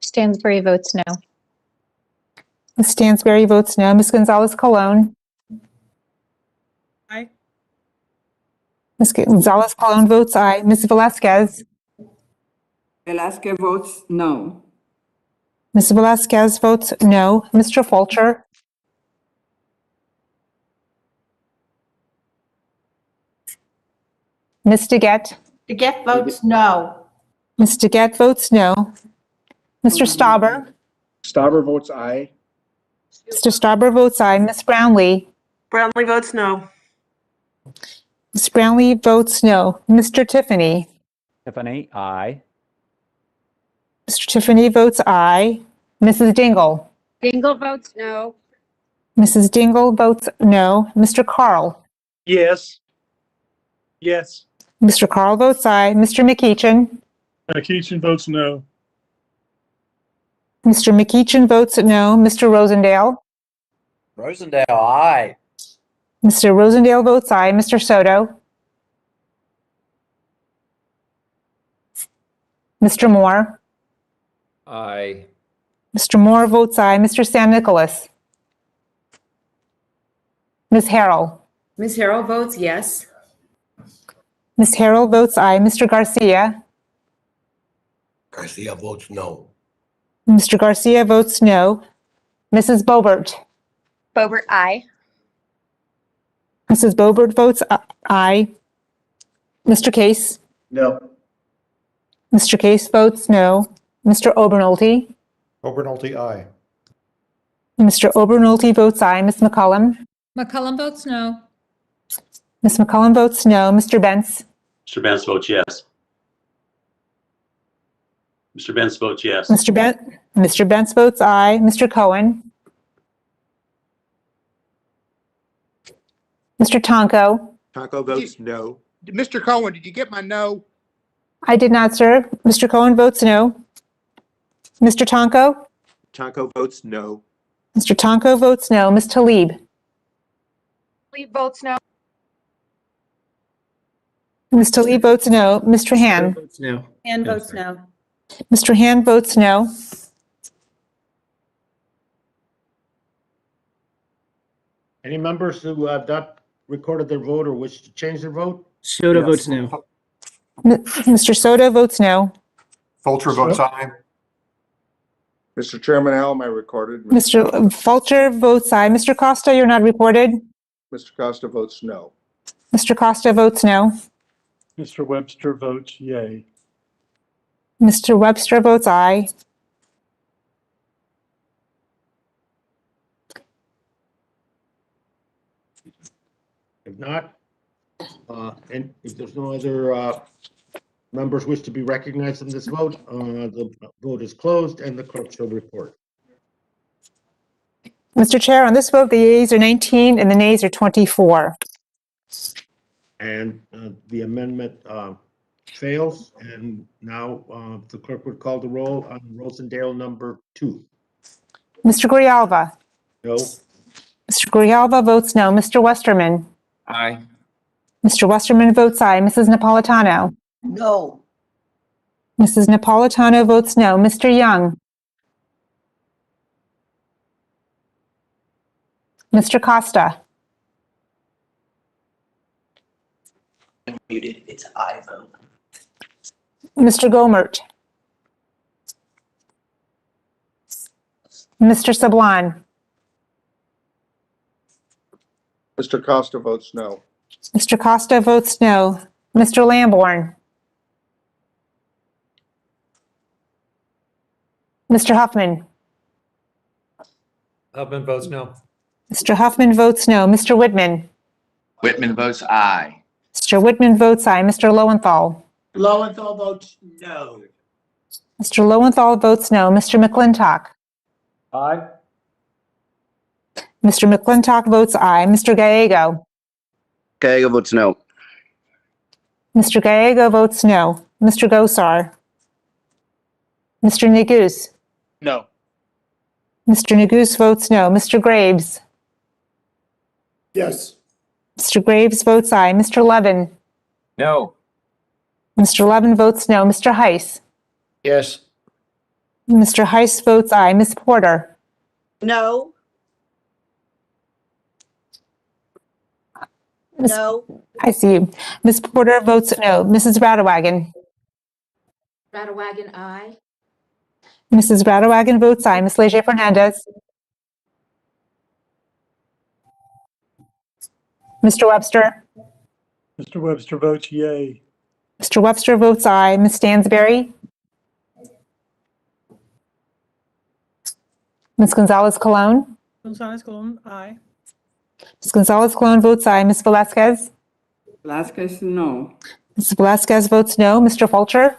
Stansberry votes no. Ms. Stansberry votes no. Ms. Gonzalez-Colon? Aye. Ms. Gonzalez-Colon votes aye. Ms. Velasquez? Velasquez votes no. Ms. Velasquez votes no. Mr. Fulcher? Ms. DeGette? DeGette votes no. Ms. DeGette votes no. Mr. Stauber? Stauber votes aye. Mr. Stauber votes aye. Ms. Brownlee? Brownlee votes no. Ms. Brownlee votes no. Mr. Tiffany? Tiffany, aye. Mr. Tiffany votes aye. Mrs. Dingle? Dingle votes no. Mrs. Dingle votes no. Mr. Carl? Yes. Yes. Mr. Carl votes aye. Mr. McEachin? Keachin votes no. Mr. McEachin votes no. Mr. Rosendale? Rosendale, aye. Mr. Rosendale votes aye. Mr. Soto? Mr. Moore? Aye. Mr. Moore votes aye. Mr. Sam Nicholas? Ms. Harrell? Ms. Harrell votes yes. Ms. Harrell votes aye. Mr. Garcia? Garcia votes no. Mr. Garcia votes no. Mrs. Boebert? Boebert, aye. Mrs. Boebert votes aye. Mr. Case? No. Mr. Case votes no. Mr. Obernolte? Obernolte, aye. Mr. Obernolte votes aye. Ms. McCullum? McCullum votes no. Ms. McCullum votes no. Mr. Benz? Mr. Benz votes yes. Mr. Benz votes yes. Mr. Benz votes aye. Mr. Cohen? Mr. Tonko? Tonko votes no. Mr. Cohen, did you get my no? I did not, sir. Mr. Cohen votes no. Mr. Tonko? Tonko votes no. Mr. Tonko votes no. Ms. Talib? Talib votes no. Ms. Talib votes no. Mr. Han? No. Ann votes no. Mr. Han votes no. Any members who have not recorded their vote or wish to change their vote? Soto votes no. Mr. Soto votes no. Fulcher votes aye. Mr. Chairman, how am I recorded? Mr. Fulcher votes aye. Mr. Costa, you're not recorded. Mr. Costa votes no. Mr. Costa votes no. Mr. Webster votes yay. Mr. Webster votes aye. If not, and if there's no other members wish to be recognized in this vote, the vote is closed and the clerk shall report. Mr. Chair, on this vote, the yeas are 19 and the nays are 24. And the amendment fails. And now the clerk would call the roll on Rosendale number 2. Mr. Grijalva? No. Mr. Grijalva votes no. Mr. Westerman? Aye. Mr. Westerman votes aye. Mrs. Napolitano? No. Mrs. Napolitano votes no. Mr. Young? Mr. Costa? Muted. It's I vote. Mr. Gomert? Mr. Sablan? Mr. Costa votes no. Mr. Costa votes no. Mr. Lamborn? Mr. Huffman? Huffman votes no. Mr. Huffman votes no. Mr. Whitman? Whitman votes aye. Mr. Whitman votes aye. Mr. Lowenthal? Lowenthal votes no. Mr. Lowenthal votes no. Mr. McClintock? Aye. Mr. McClintock votes aye. Mr. Gallego? Gallego votes no. Mr. Gallego votes no. Mr. Gosar? Mr. Neguse? No. Mr. Neguse votes no. Mr. Graves? Yes. Mr. Graves votes aye. Mr. Levin? No. Mr. Levin votes no. Mr. Heiss? Yes. Mr. Heiss votes aye. Ms. Porter? No. No. I see you. Ms. Porter votes no. Mrs. Radewagen? Radewagen, aye. Mrs. Radewagen votes aye. Ms. Leger Fernandez? Mr. Webster? Mr. Webster votes yay. Mr. Webster votes aye. Ms. Stansberry? Ms. Gonzalez Colon? Gonzalez Colon, aye. Ms. Gonzalez Colon votes aye. Ms. Velazquez? Velazquez, no. Ms. Velazquez votes no. Mr. Fulcher?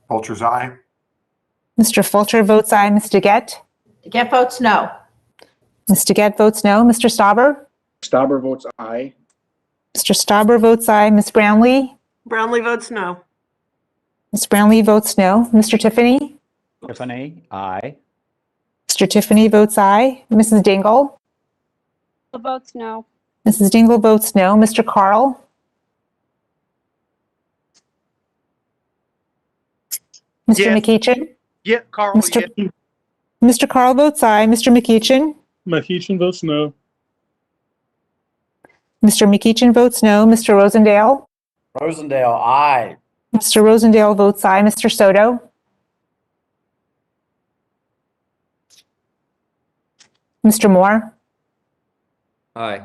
Fulcher's aye. Mr. Fulcher votes aye. Ms. DeGette? DeGette votes no. Ms. DeGette votes no. Mr. Stauber? Stauber votes aye. Mr. Stauber votes aye. Ms. Brownlee? Brownlee votes no. Ms. Brownlee votes no. Mr. Tiffany? Tiffany, aye. Mr. Tiffany votes aye. Mrs. Dingle? Votes no. Mrs. Dingle votes no. Mr. Carl? Mr. Yes. McEachin? Yeah, Carl, Mr. yeah. Mr. Carl votes aye. Mr. McEachin? McEachin votes no. Mr. McEachin votes no. Mr. Rosendale? Rosendale, aye. Mr. Rosendale votes aye. Mr. Soto? Mr. Moore? Aye.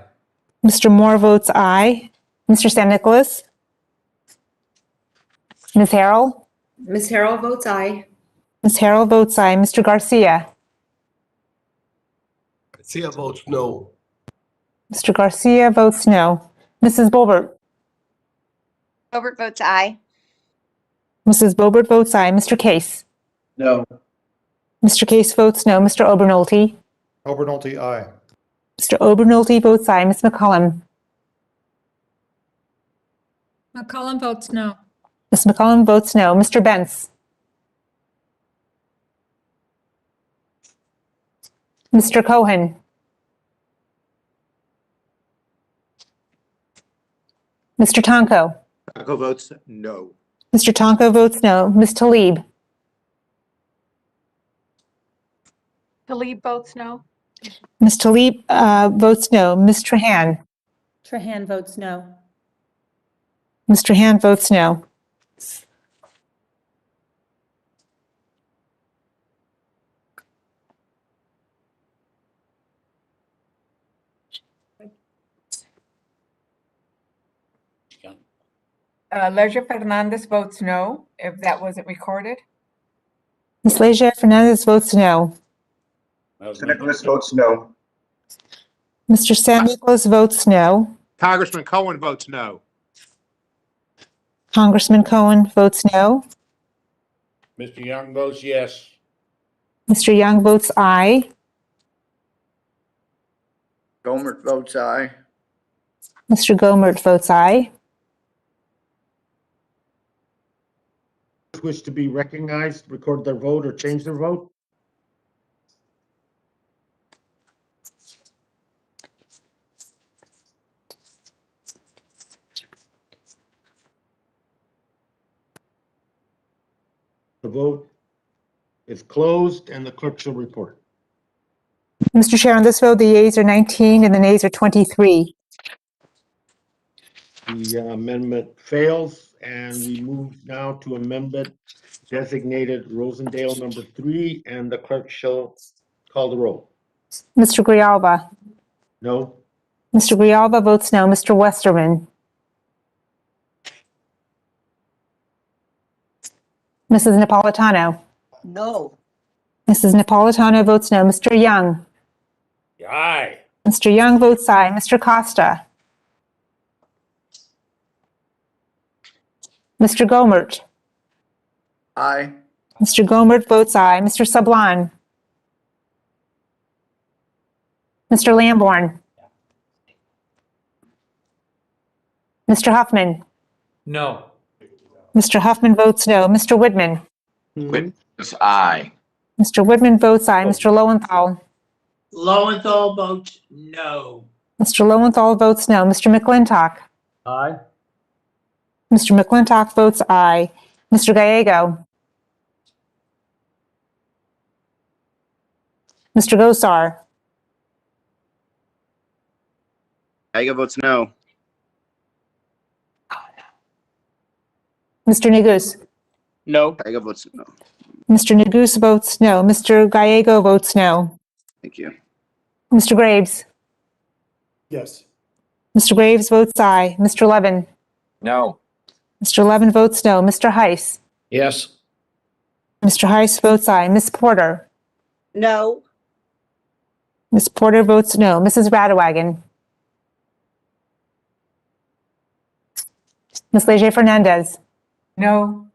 Mr. Moore votes aye. Mr. San Nicolas? Ms. Harrell? Ms. Harrell votes aye. Ms. Harrell votes aye. Mr. Garcia? Garcia votes no. Mr. Garcia votes no. Mrs. Boebert? Boebert votes aye. Mrs. Boebert votes aye. Mr. Case? No. Mr. Case votes no. Mr. Obernolte? Obernolte, aye. Mr. Obernolte votes aye. Ms. McCollum? McCollum votes no. Ms. McCollum votes no. Mr. Bentz? Mr. Cohen? Mr. Tonko? Tonko votes no. Mr. Tonko votes no. Ms. Talib? Talib votes no. Ms. Talib votes no. Ms. Trahan? Trahan votes no. Ms. Trahan votes no. Leisure Fernandez votes no, if that wasn't recorded. Ms. Leja Fernandez votes no. San Nicolas votes no. Mr. San Nicolas votes no. Congressman Cohen votes no. Congressman Cohen votes no. Mr. Young votes yes. Mr. Young votes aye. Gohmert votes aye. Mr. Gohmert votes aye. Wish to be recognized, record their vote or change their vote? The vote is closed and the clerk shall report. Mr. Chair, on this vote, the yeas are 19 and the nays are 23. The amendment fails, and we move now to amendment designated Rosendale number 3, and the clerk shall call the roll. Mr. Grijalva? No? Mr. Grijalva votes no. Mr. Westerman? Mrs. Napolitano? No. Mrs. Napolitano votes no. Mr. Young? Aye. Mr. Young votes aye. Mr. Costa? Mr. Gohmert? Aye. Mr. Gohmert votes aye. Mr. Sablan? Mr. Lamborn? Mr. Huffman? No. Mr. Huffman votes no. Mr. Whitman? Whitman votes aye. Mr. Whitman votes aye. Mr. Lowenthal? Lowenthal votes no. Mr. Lowenthal votes no. Mr. McClintock? Aye. Mr. McClintock votes aye. Mr. Gallego? Mr. Gosar? Gallego votes no. Mr. Negus? No. Gallego votes no. Mr. Negus votes no. Mr. Gallego votes no. Thank you. Mr. Graves? Yes. Mr. Graves votes aye. Mr. Levin? No. Mr. Levin votes no. Mr. Heiss? Yes. Mr. Heiss votes aye. Ms. Porter? No. Ms. Porter votes no. Mrs. Radewagen? Ms. Leger Fernandez? No.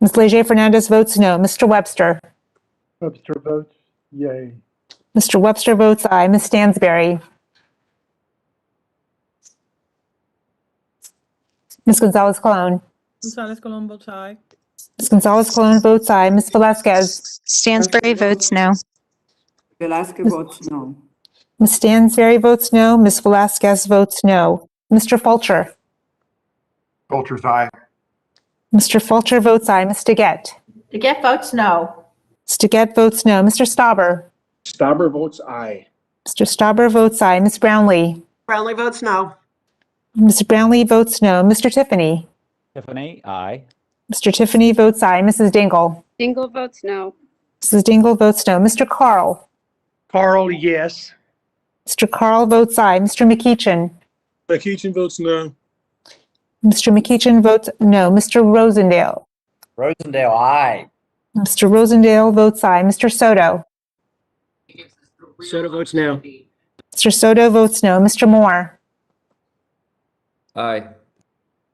Ms. Leger Fernandez votes no. Mr. Webster? Webster votes yay. Mr. Webster votes aye. Ms. Stansberry? Ms. Gonzalez Colon? Gonzalez Colon votes aye. Ms. Gonzalez Colon votes aye. Ms. Velasquez? Stansberry votes no. Velasquez votes no. Ms. Stansberry votes no. Ms. Velasquez votes no. Mr. Fulcher? Fulcher's aye. Mr. Fulcher votes aye. Ms. DeGette? DeGette votes no. Ms. DeGette votes no. Mr. Stauber? Stauber votes aye. Mr. Stauber votes aye. Ms. Brownlee? Brownlee votes no. Ms. Brownlee votes no. Mr. Tiffany? Tiffany, aye. Mr. Tiffany votes aye. Mrs. Dingle? Dingle votes no. Mrs. Dingle votes no. Mr. Carl? Carl, yes. Mr. Carl votes aye. Mr. McEachin? McEachin votes no. Mr. McEachin votes no. Mr. Rosendale? Rosendale, aye. Mr. Rosendale votes aye. Mr. Soto? Soto votes no. Mr. Soto votes no. Mr. Moore? Aye.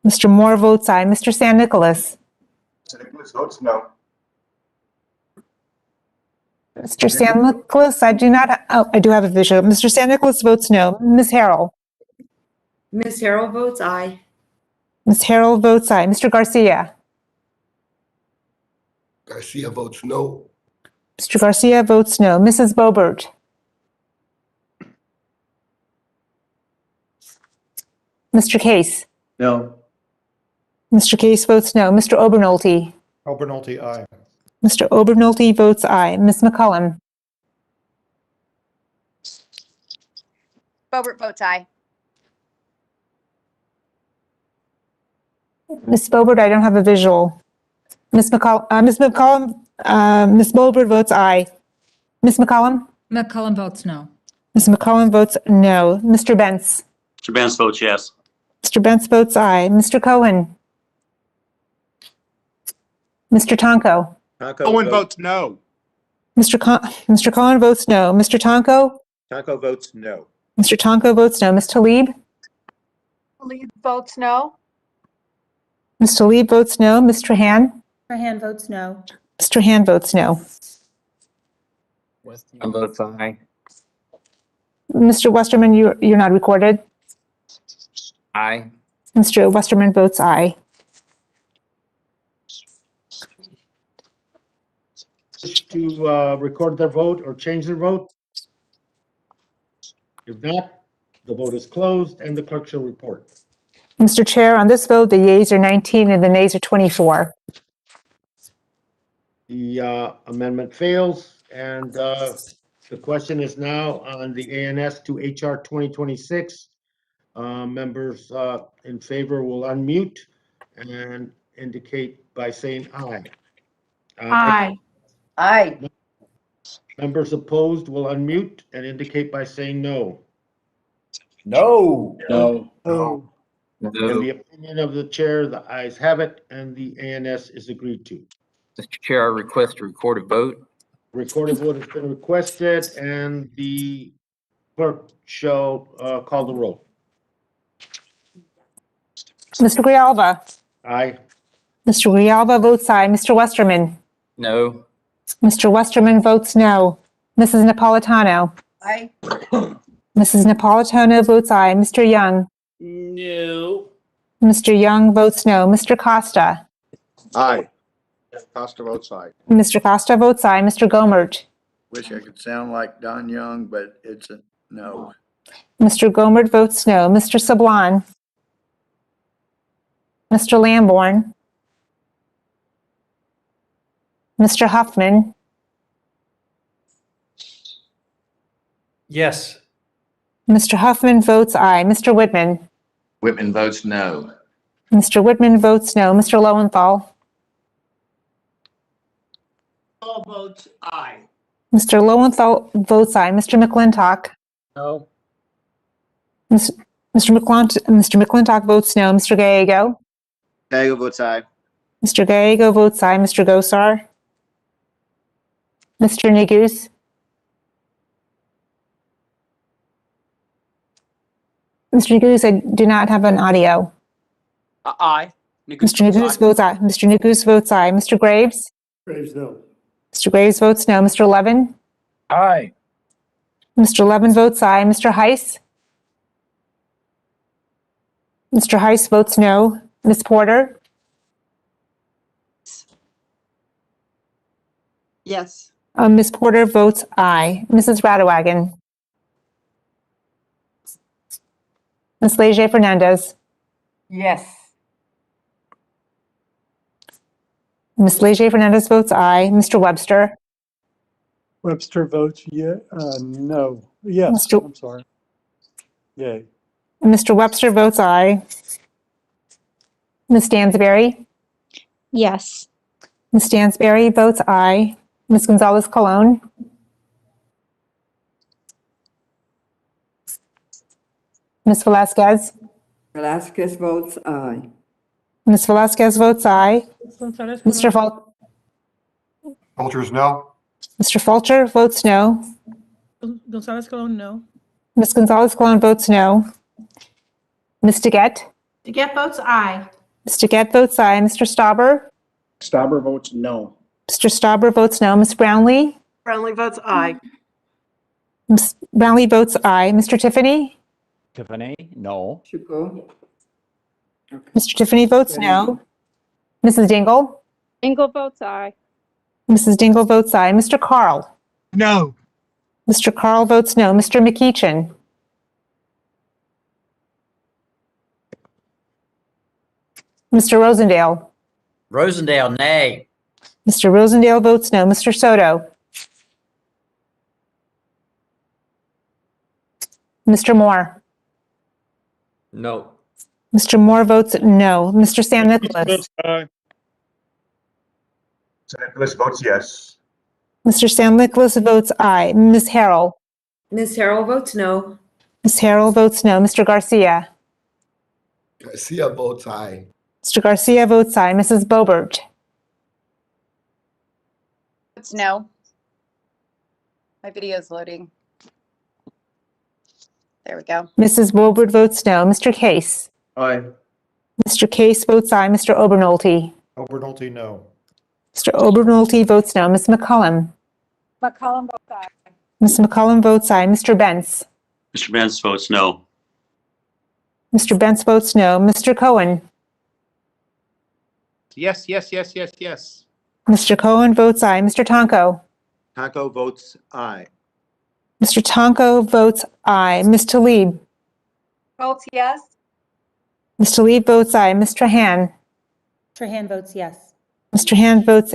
Mr. Moore votes aye. Mr. San Nicolas? Nicholas votes no. Mr. San Nicolas, I do not, oh, I do have a visual. Mr. San Nicolas votes no. Ms. Harrell? Ms. Harrell votes aye. Ms. Harrell votes aye. Mr. Garcia? Garcia votes no. Mr. Garcia votes no. Mrs. Boebert? Mr. Case? No. Mr. Case votes no. Mr. Obernolte? Obernolte, aye. Mr. Obernolte votes aye. Ms. McCullum? Boebert votes aye. Ms. Boebert, I don't have a visual. Ms. McCullum, Ms. Boebert votes aye. Ms. McCullum? McCollum votes no. Ms. McCullum votes no. Mr. Bentz? Mr. Benz votes yes. Mr. Bentz votes aye. Mr. Cohen? Mr. Tonko? Cohen votes no. Mr. Cohen votes no. Mr. Tonko? Tonko votes no. Mr. Tonko votes no. Ms. Talib? Talib votes no. Ms. Talib votes no. Ms. Trahan? Trahan votes no. Ms. Trahan votes no. I vote aye. Mr. Westerman, you're not recorded. Aye. Mr. Westerman votes aye. Wish to record their vote or change their vote? If not, the vote is closed and the clerk shall report. Mr. Chair, on this vote, the yeas are 19 and the nays are 24. The amendment fails, and the question is now on the ANS to HR 2026. Members in favor will unmute and indicate by saying aye. Aye. Aye. Members opposed will unmute and indicate by saying no. No. No. Oh, In No. the opinion of the chair, the ayes have it, and the ANS is agreed to. Mr. Chair, I request a recorded vote. Recorded vote has been requested, and the clerk shall call the roll. Mr. Grijalva? Aye. Mr. Grijalva votes aye. Mr. Westerman? No. Mr. Westerman votes no. Mrs. Napolitano? Aye. Mrs. Napolitano votes aye. Mr. Young? No. Mr. Young votes no. Mr. Costa? Aye. Costa votes aye. Mr. Costa votes aye. Mr. Gomert? Wish I could sound like Don Young, but it's a no. Mr. Gomert votes no. Mr. Sablon? Mr. Lamborn? Mr. Huffman? Yes. Mr. Huffman votes aye. Mr. Whitman? Whitman votes no. Mr. Whitman votes no. Mr. Lowenthal? All votes aye. Mr. Lowenthal votes aye. Mr. McClintock? No. Mr. Mr. McClintock votes no. Mr. Gallego? Gallego votes aye. Mr. Gallego votes aye. Mr. Gosar? Mr. Neguse? Mr. Neguse, I do not have an audio. Aye. Mr. Neguse votes aye. Mr. Neguse votes aye. Mr. Graves? Graves, no. Mr. Graves votes no. Mr. Levin? Aye. Mr. Levin votes aye. Mr. Heiss? Mr. Heiss votes no. Ms. Porter? Yes. Ms. Porter votes aye. Mrs. Radewagen? Ms. Leger Fernandez? Yes. Ms. Leger Fernandez votes aye. Mr. Webster? Webster votes no. Yes, Mr. I'm sorry. Yay. Mr. Webster votes aye. Ms. Stansberry? Yes. Ms. Stansberry votes aye. Ms. Gonzalez Colon? Ms. Velasquez? Velasquez votes aye. Ms. Velasquez votes aye. Mr. Fulcher's no. Mr. Fulcher votes no. Gonzalez Colon, no. Ms. Gonzalez Colon votes no. Ms. DeGette? DeGette votes aye. Ms. DeGette votes aye. Mr. Stauber? Stauber votes no. Mr. Stauber votes no. Ms. Brownlee? Brownlee votes aye. Ms. Brownlee votes aye. Mr. Tiffany? Tiffany, no. Shuko. Mr. Tiffany votes no. Mrs. Dingle? Engel votes aye. Mrs. Dingle votes aye. Mr. Carl? No. Mr. Carl votes no. Mr. McEachin? Mr. Rosendale? Rosendale, nay. Mr. Rosendale votes no. Mr. Soto? Mr. Moore? No. Mr. Moore votes no. Mr. San Nicolas? Aye. San Nicolas votes yes. Mr. San Nicolas votes aye. Ms. Harrell? Ms. Harrell votes no. Ms. Harrell votes no. Mr. Garcia? Garcia votes aye. Mr. Garcia votes aye. Mrs. Boebert? Votes no. My video's loading. There we go. Mrs. Boebert votes no. Mr. Case? Aye. Mr. Case votes aye. Mr. Obernolte? Obernolte, no. Mr. Obernolte votes no. Ms. McCullum? McCollum votes aye. Ms. McCullum votes aye. Mr. Bentz? Mr. Benz votes no. Mr. Bentz votes no. Mr. Cohen? Yes, yes, yes, yes, yes. Mr. Cohen votes aye. Mr. Tonko? Taco votes aye. Mr. Tonko votes aye. Ms. Talib? Votes yes. Ms. Talib votes aye. Ms. Trahan? Trahan votes yes. Mr. Hand votes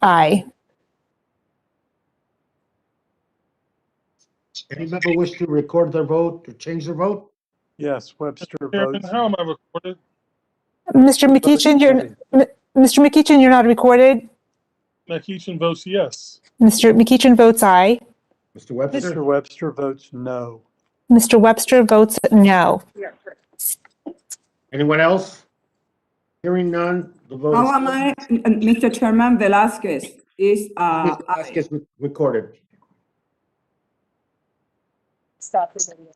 aye. Any member wish to record their vote or change their vote? Yes, Webster votes. How am I recorded? Mr. McEachin, Mr. McEachin, you're not recorded. McEachin votes yes. Mr. McEachin votes aye. Mr. Webster? Mr. Webster votes no. Mr. Webster votes no. Anyone else? Hearing none, the vote How is. am I, Mr. Chairman, Velasquez is Ms. aye. Velasquez recorded. Stop the video.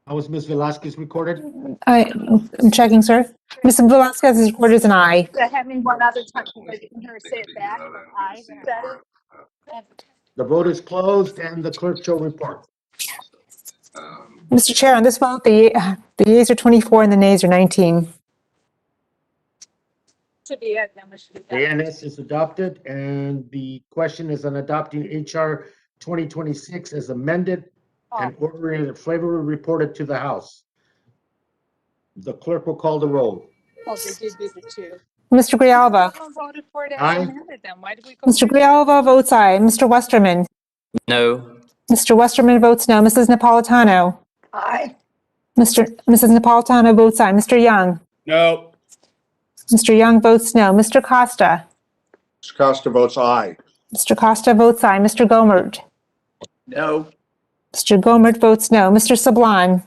How was Ms. Velasquez recorded? I'm checking, sir. Ms. Velasquez is recorded as an aye. That had me one other time. I didn't hear her say it back, but aye. The vote is closed and the clerk shall report. Mr. Chair, on this vote, the yeas are 24 and the nays are 19. Should be it, then we should be The done. ANS is adopted and the question is on adopting HR 2026 as amended and ordering it favorably reported to the House. The clerk will call the roll. Oh, they did do the two. Mr. Grijalva? Someone voted for it Aye. and amended them. Why did we go? Mr. Grijalva votes aye. Mr. Westerman? No. Mr. Westerman votes no. Mrs. Napolitano? Aye. Mrs. Napolitano votes aye. Mr. Young? No. Mr. Young votes no. Mr. Costa? Mr. Costa votes aye. Mr. Costa votes aye. Mr. Gomert? No. Mr. Gomert votes no. Mr. Sablan?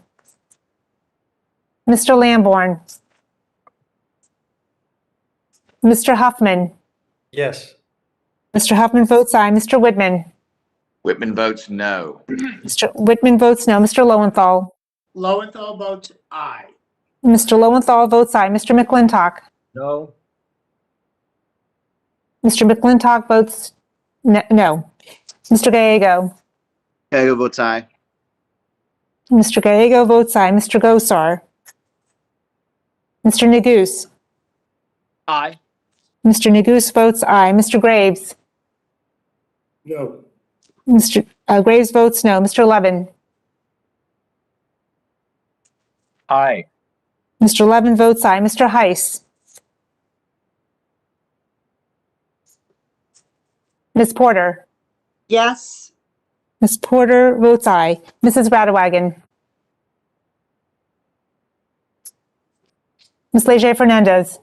Mr. Lamborn, Mr. Huffman. Yes. Mr. Huffman votes aye. Mr. Whitman. Whitman votes no. Mr. Whitman votes no. Mr. Lowenthal. Lowenthal votes aye. Mr. Lowenthal votes aye. Mr. McClintock. No. Mr. McClintock votes no. Mr. Gallego. Gallego votes aye. Mr. Gallego votes aye. Mr. Gosar. Mr. Neguse. Aye. Mr. Neguse votes aye. Mr. Graves. No. Mr. Graves votes no. Mr. Levin. Aye. Mr. Levin votes aye. Mr. Heiss. Ms. Porter. Yes. Ms. Porter votes aye. Mrs. Radewagen. Ms. Leger Fernandez.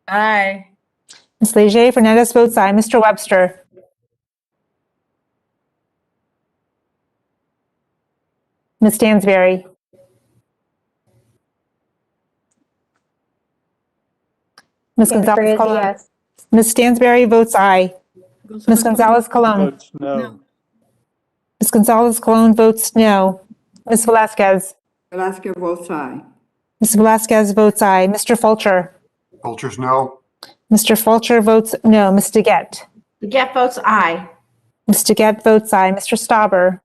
Aye. Ms. Leger Fernandez votes aye. Mr. Webster. Ms. Stansberry. Ms. Gonzalez Colon. Yes. Ms. Stansberry votes aye. Ms. Gonzalez Colon. Votes no. Ms. Gonzalez Colon votes no. Ms. Velasquez. Velasquez votes aye. Ms. Velasquez votes aye. Mr. Fulcher. Fulcher's no. Mr. Fulcher votes no. Ms. DeGette. DeGette votes aye. Ms. DeGette votes aye. Mr. Stauber.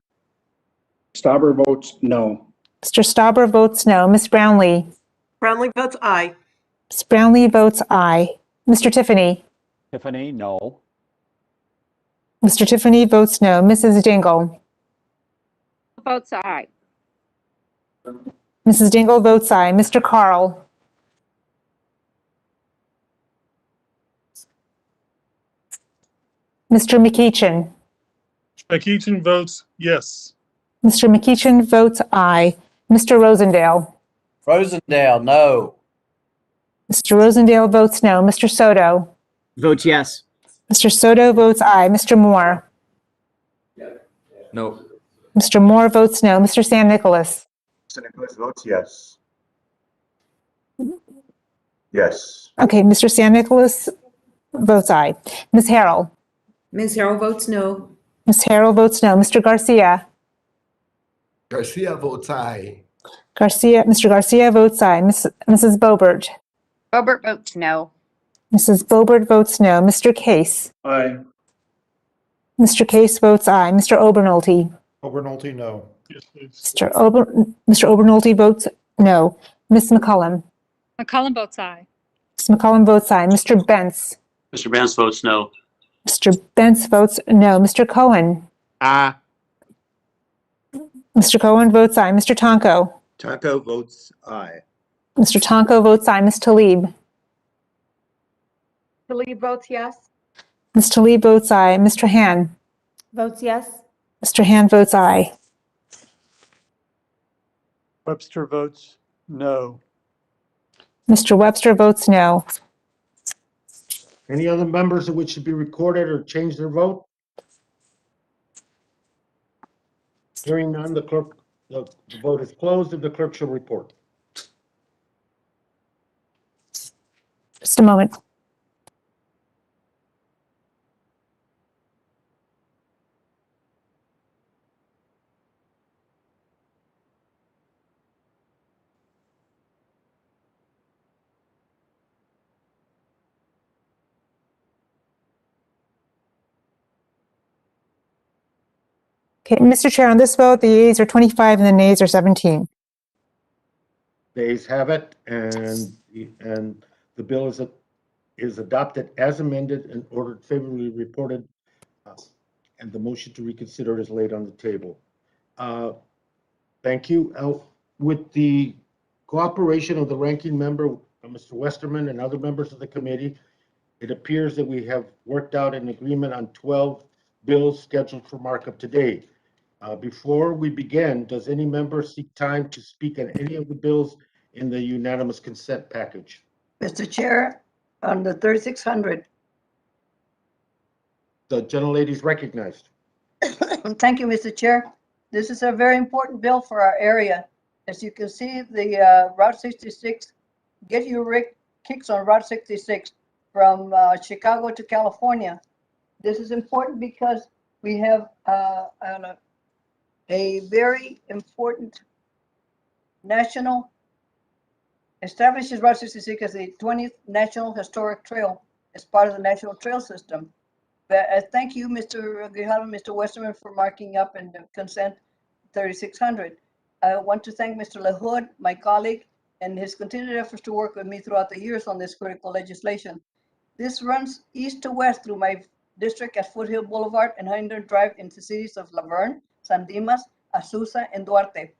Stauber votes no. Mr. Stauber votes no. Ms. Brownlee. Brownlee votes aye. Ms. Brownlee votes aye. Mr. Tiffany. Tiffany, no. Mr. Tiffany votes no. Mrs. Dingle. Votes aye. Mrs. Dingle votes aye. Mr. Carl. Mr. McEachin. McEachin votes yes. Mr. McEachin votes aye. Mr. Rosendale. Rosendale, no. Mr. Rosendale votes no. Mr. Soto. Votes yes. Mr. Soto votes aye. Mr. Moore. No. Mr. Moore votes no. Mr. San Nicolas. Mr. Nicholas votes yes. Yes. Okay, Mr. San Nicolas votes aye. Ms. Harrell. Ms. Harrell votes no. Ms. Harrell votes no. Mr. Garcia. Garcia votes aye. Mr. Garcia votes aye. Mrs. Boebert. Boebert votes no. Mrs. Boebert votes no. Mr. Case. Aye. Mr. Case votes aye. Mr. Obernolte. Obernolte, no. Yes, please. Mr. Obernolte votes no. Ms. McCullum. McCollum votes aye. Ms. McCullum votes aye. Mr. Bentz. Mr. Bentz votes no. Mr. Bentz votes no. Mr. Cohen. Aye. Mr. Cohen votes aye. Mr. Tonko. Taco votes aye. Mr. Tonko votes aye. Ms. Talib. Talib votes yes. Ms. Talib votes aye. Mr. Han. Votes yes. Mr. Han votes aye. Webster votes no. Mr. Webster votes no. Any other members that wish to be recorded or change their vote? Hearing none, the vote is closed and the clerk shall report. Just a moment. Okay, Mr. Chair, on this vote, the yeas are 25 and the nays are 17. The ayes have it, and the bill is adopted as amended and ordered favorably reported, and the motion to reconsider is laid on the table. Thank you. With the cooperation of the ranking member, Mr. Westerman, and other members of the committee, it appears that we have worked out an agreement on 12 bills scheduled for markup today. Before we begin, does any member seek time to speak on any of the bills in the unanimous consent package? Mr. Chair, on the 3600. The gentlelady is recognized. Thank you, Mr. Chair. This is a very important bill for our area. As you can see, the Route 66, get your rig kicks on Route 66 from Chicago to California. This is important because we have a very important national, establishes Route 66 as the 20th National Historic Trail as part of the National Trail System. But thank you, Mr. Grijalva, Mr. Westerman, for marking up in the consent 3600. I want to thank Mr. LaHood, my colleague, and his continued efforts to work with me throughout the years on this critical legislation. This runs east to west through my district at Foothill Boulevard and Huntington Drive into cities of Laverne, San Dimas, Azusa, and Duarte.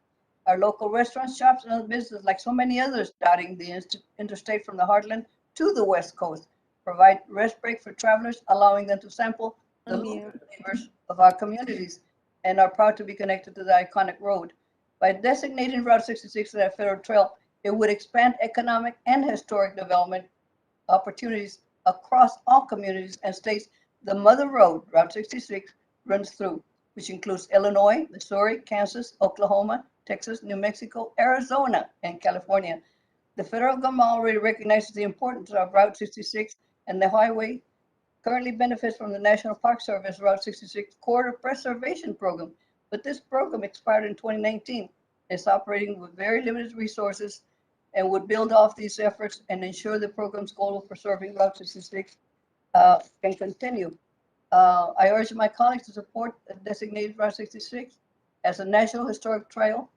Our local restaurants, shops, and other businesses, like so many others dotting the interstate from the heartland to the west coast, provide rest break for travelers, allowing them to sample the flavors of our communities, and are proud to be connected to the iconic road. By designating Route 66 as a federal trail, it would expand economic and historic development opportunities across all communities and states the mother road, Route 66, runs through, which includes Illinois, Missouri, Kansas, Oklahoma, Texas, New Mexico, Arizona, and California. The federal government already recognizes the importance of Route 66, and the highway currently benefits from the National Park Service Route 66 Corridor Preservation Program, but this program expired in 2019. It's operating with very limited resources and would build off these efforts and ensure the program's goal of preserving Route 66 can continue. I urge my colleagues to support the designated Route 66 as a National Historic Trail,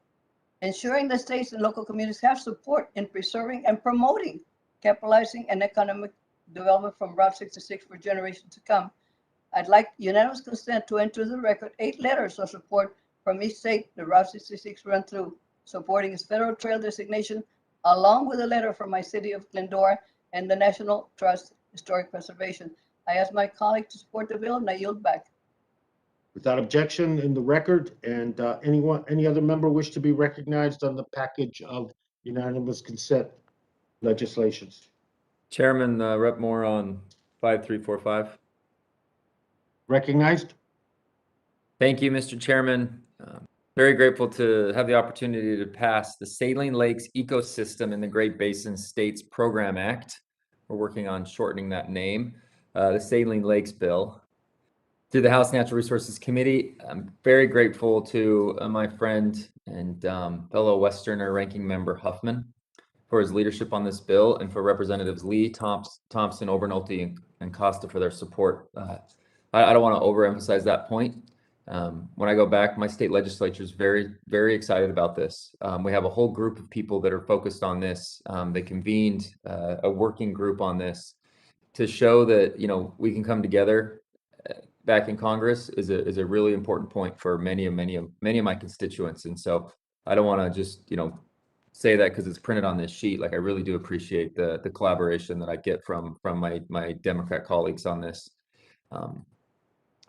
ensuring that states and local communities have support in preserving and promoting, capitalizing, and economic development from Route 66 for generations to come. I'd like unanimous consent to enter the record 8 letters of support from each state the Route 66 run through, supporting its federal trail designation, along with a letter from my city of Glendora and the National Trust Historic Preservation. I ask my colleague to support the bill, and I yield back. Without objection in the record, and any other member wish to be recognized on the package of unanimous consent legislations? Chairman, Rep. Moore on 5345. Recognized. Thank you, Mr. Chairman. Very grateful to have the opportunity to pass the Saline Lakes Ecosystem in the Great Basin States Program Act. We're working on shortening that name, the Saline Lakes Bill. Through the House Natural Resources Committee, I'm very grateful to my friend and fellow Westerner Ranking Member Huffman for his leadership on this bill, and for Representatives Lee, Thompson, Obernolte, and Costa for their support. I don't want to overemphasize that point. When I go back, my state legislature is very, very excited about this. We have a whole group of people that are focused on this. They convened a working group on this to show that, you know, we can come together back in Congress is a really important point for many of my constituents. And so I don't want to just, you know, say that because it's printed on this sheet. Like, I really do appreciate the collaboration that I get from my Democrat colleagues on this.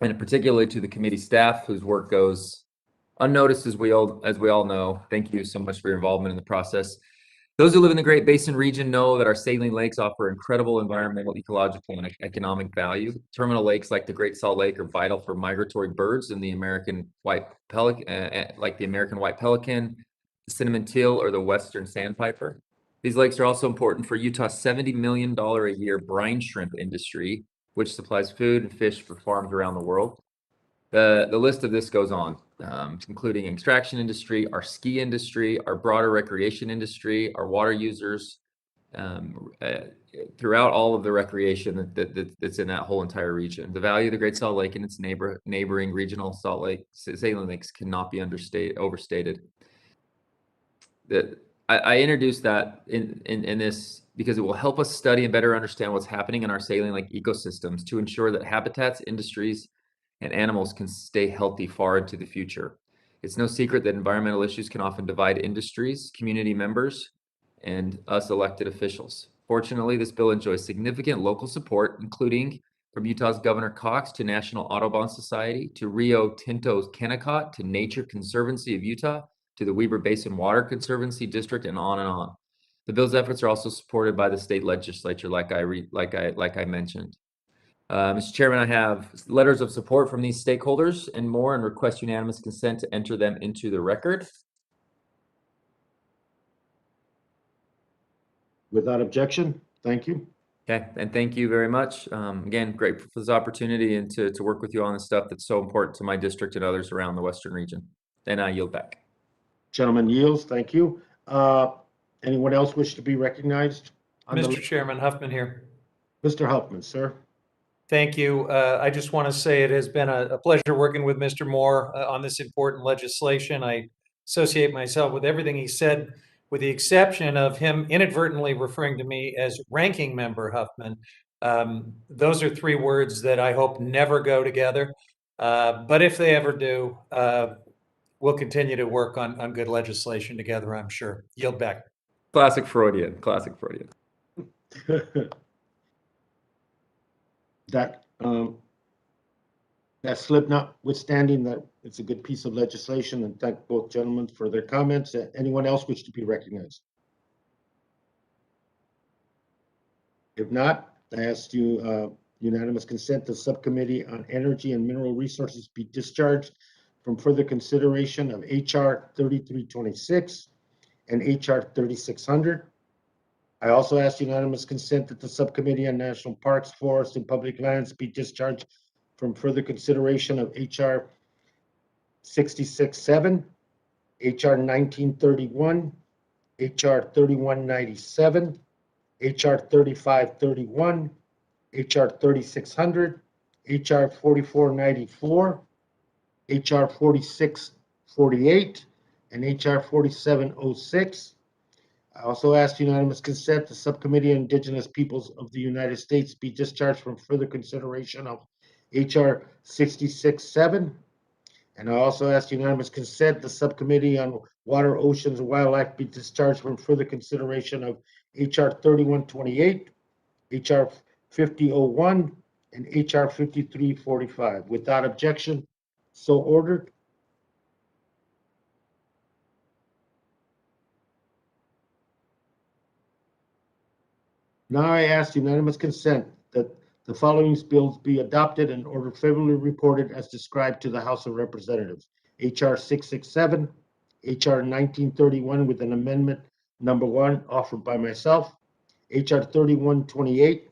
And particularly to the committee staff whose work goes unnoticed, as we all know. Thank you so much for your involvement in the process. Those who live in the Great Basin region know that our saline lakes offer incredible environmental, ecological, and economic value. Terminal lakes like the Great Salt Lake are vital for migratory birds and the American white pelican, like the American white pelican, the cinnamon teal, or the western sandpiper. These lakes are also important for Utah's $70 million a year brine shrimp industry, which supplies food and fish for farms around the world. The list of this goes on, including extraction industry, our ski industry, our broader recreation industry, our water users, throughout all of the recreation that's in that whole entire region. The value of the Great Salt Lake and its neighboring regional Salt Lake saline lakes cannot be overstated. I introduced that in this because it will help us study and better understand what's happening in our saline lake ecosystems to ensure that habitats, industries, and animals can stay healthy far into the future. It's no secret that environmental issues can often divide industries, community members, and us elected officials. Fortunately, this bill enjoys significant local support, including from Utah's Governor Cox to National Audubon Society, to Rio Tinto's Kennecott, to Nature Conservancy of Utah, to the Weber Basin Water Conservancy District, and on and on. The bill's efforts are also supported by the state legislature, like I mentioned. Mr. Chairman, I have letters of support from these stakeholders and more, and request unanimous consent to enter them into the record. Without objection, thank you. Okay, and thank you very much. Again, grateful for this opportunity and to work with you on this stuff that's so important to my district and others around the Western region. And I yield back. Gentleman yields, thank you. Anyone else wish to be recognized? Mr. Chairman, Huffman here. Mr. Huffman, sir. Thank you. I just want to say it has been a pleasure working with Mr. Moore on this important legislation. I associate myself with everything he said, with the exception of him inadvertently referring to me as Ranking Member Huffman. Those are three words that I hope never go together. But if they ever do, we'll continue to work on good legislation together, I'm sure. Yield back. Classic Freudian, classic Freudian. That slip notwithstanding, that it's a good piece of legislation, and thank both gentlemen for their comments. Anyone else wish to be recognized? If not, I ask you unanimous consent the Subcommittee on Energy and Mineral Resources be discharged from further consideration of HR 3326 and HR 3600. I also ask unanimous consent that the Subcommittee on National Parks, Forests, and Public Lands be discharged from further consideration of HR 66-7, HR 1931, HR 3197, HR 3531, HR 3600, HR 4494, HR 4648, and HR 4706. I also ask unanimous consent the Subcommittee on Indigenous Peoples of the United States be discharged from further consideration of HR 66-7. And I also ask unanimous consent the Subcommittee on Water, Oceans, and Wildlife be discharged from further consideration of HR 3128, HR 5001, and HR 5345. Without objection, so ordered. Now I ask unanimous consent that the following bills be adopted and ordered favorably reported as described to the House of Representatives. HR 667, HR 1931 with an amendment number 1 offered by myself, HR 3128,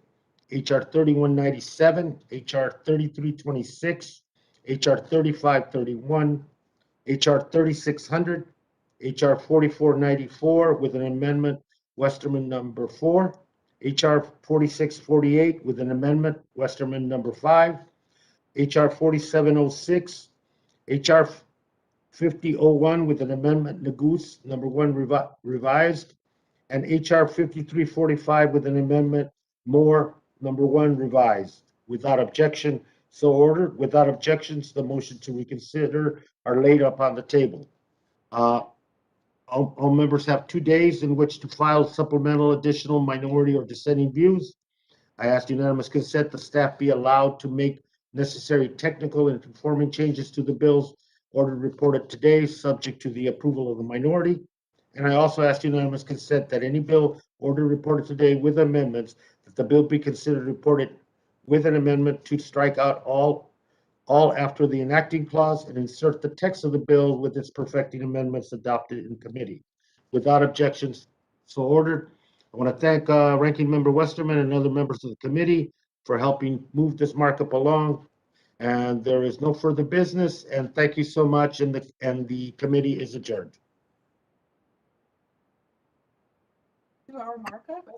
HR 3197, HR 3326, HR 3531, HR 3600, HR 4494 with an amendment Westerman number 4, HR 4648 with an amendment Westerman number 5, HR 4706, HR 5001 with an amendment Neguse number 1 revised, and HR 5345 with an amendment Moore number 1 revised. Without objection, so ordered. Without objections, the motion to reconsider are laid upon the table. All members have 2 days in which to file supplemental, additional, minority, or dissenting views. I ask unanimous consent the staff be allowed to make necessary technical and conforming changes to the bills ordered reported today, subject to the approval of the minority. And I also ask unanimous consent that any bill ordered reported today with amendments, that the bill be considered reported with an amendment to strike out all after the enacting clause and insert the text of the bill with its perfecting amendments adopted in committee. Without objections, so ordered. I want to thank Ranking Member Westerman and other members of the committee for helping move this markup along. And there is no further business. And thank you so much. And the committee is adjourned. 2-hour markup?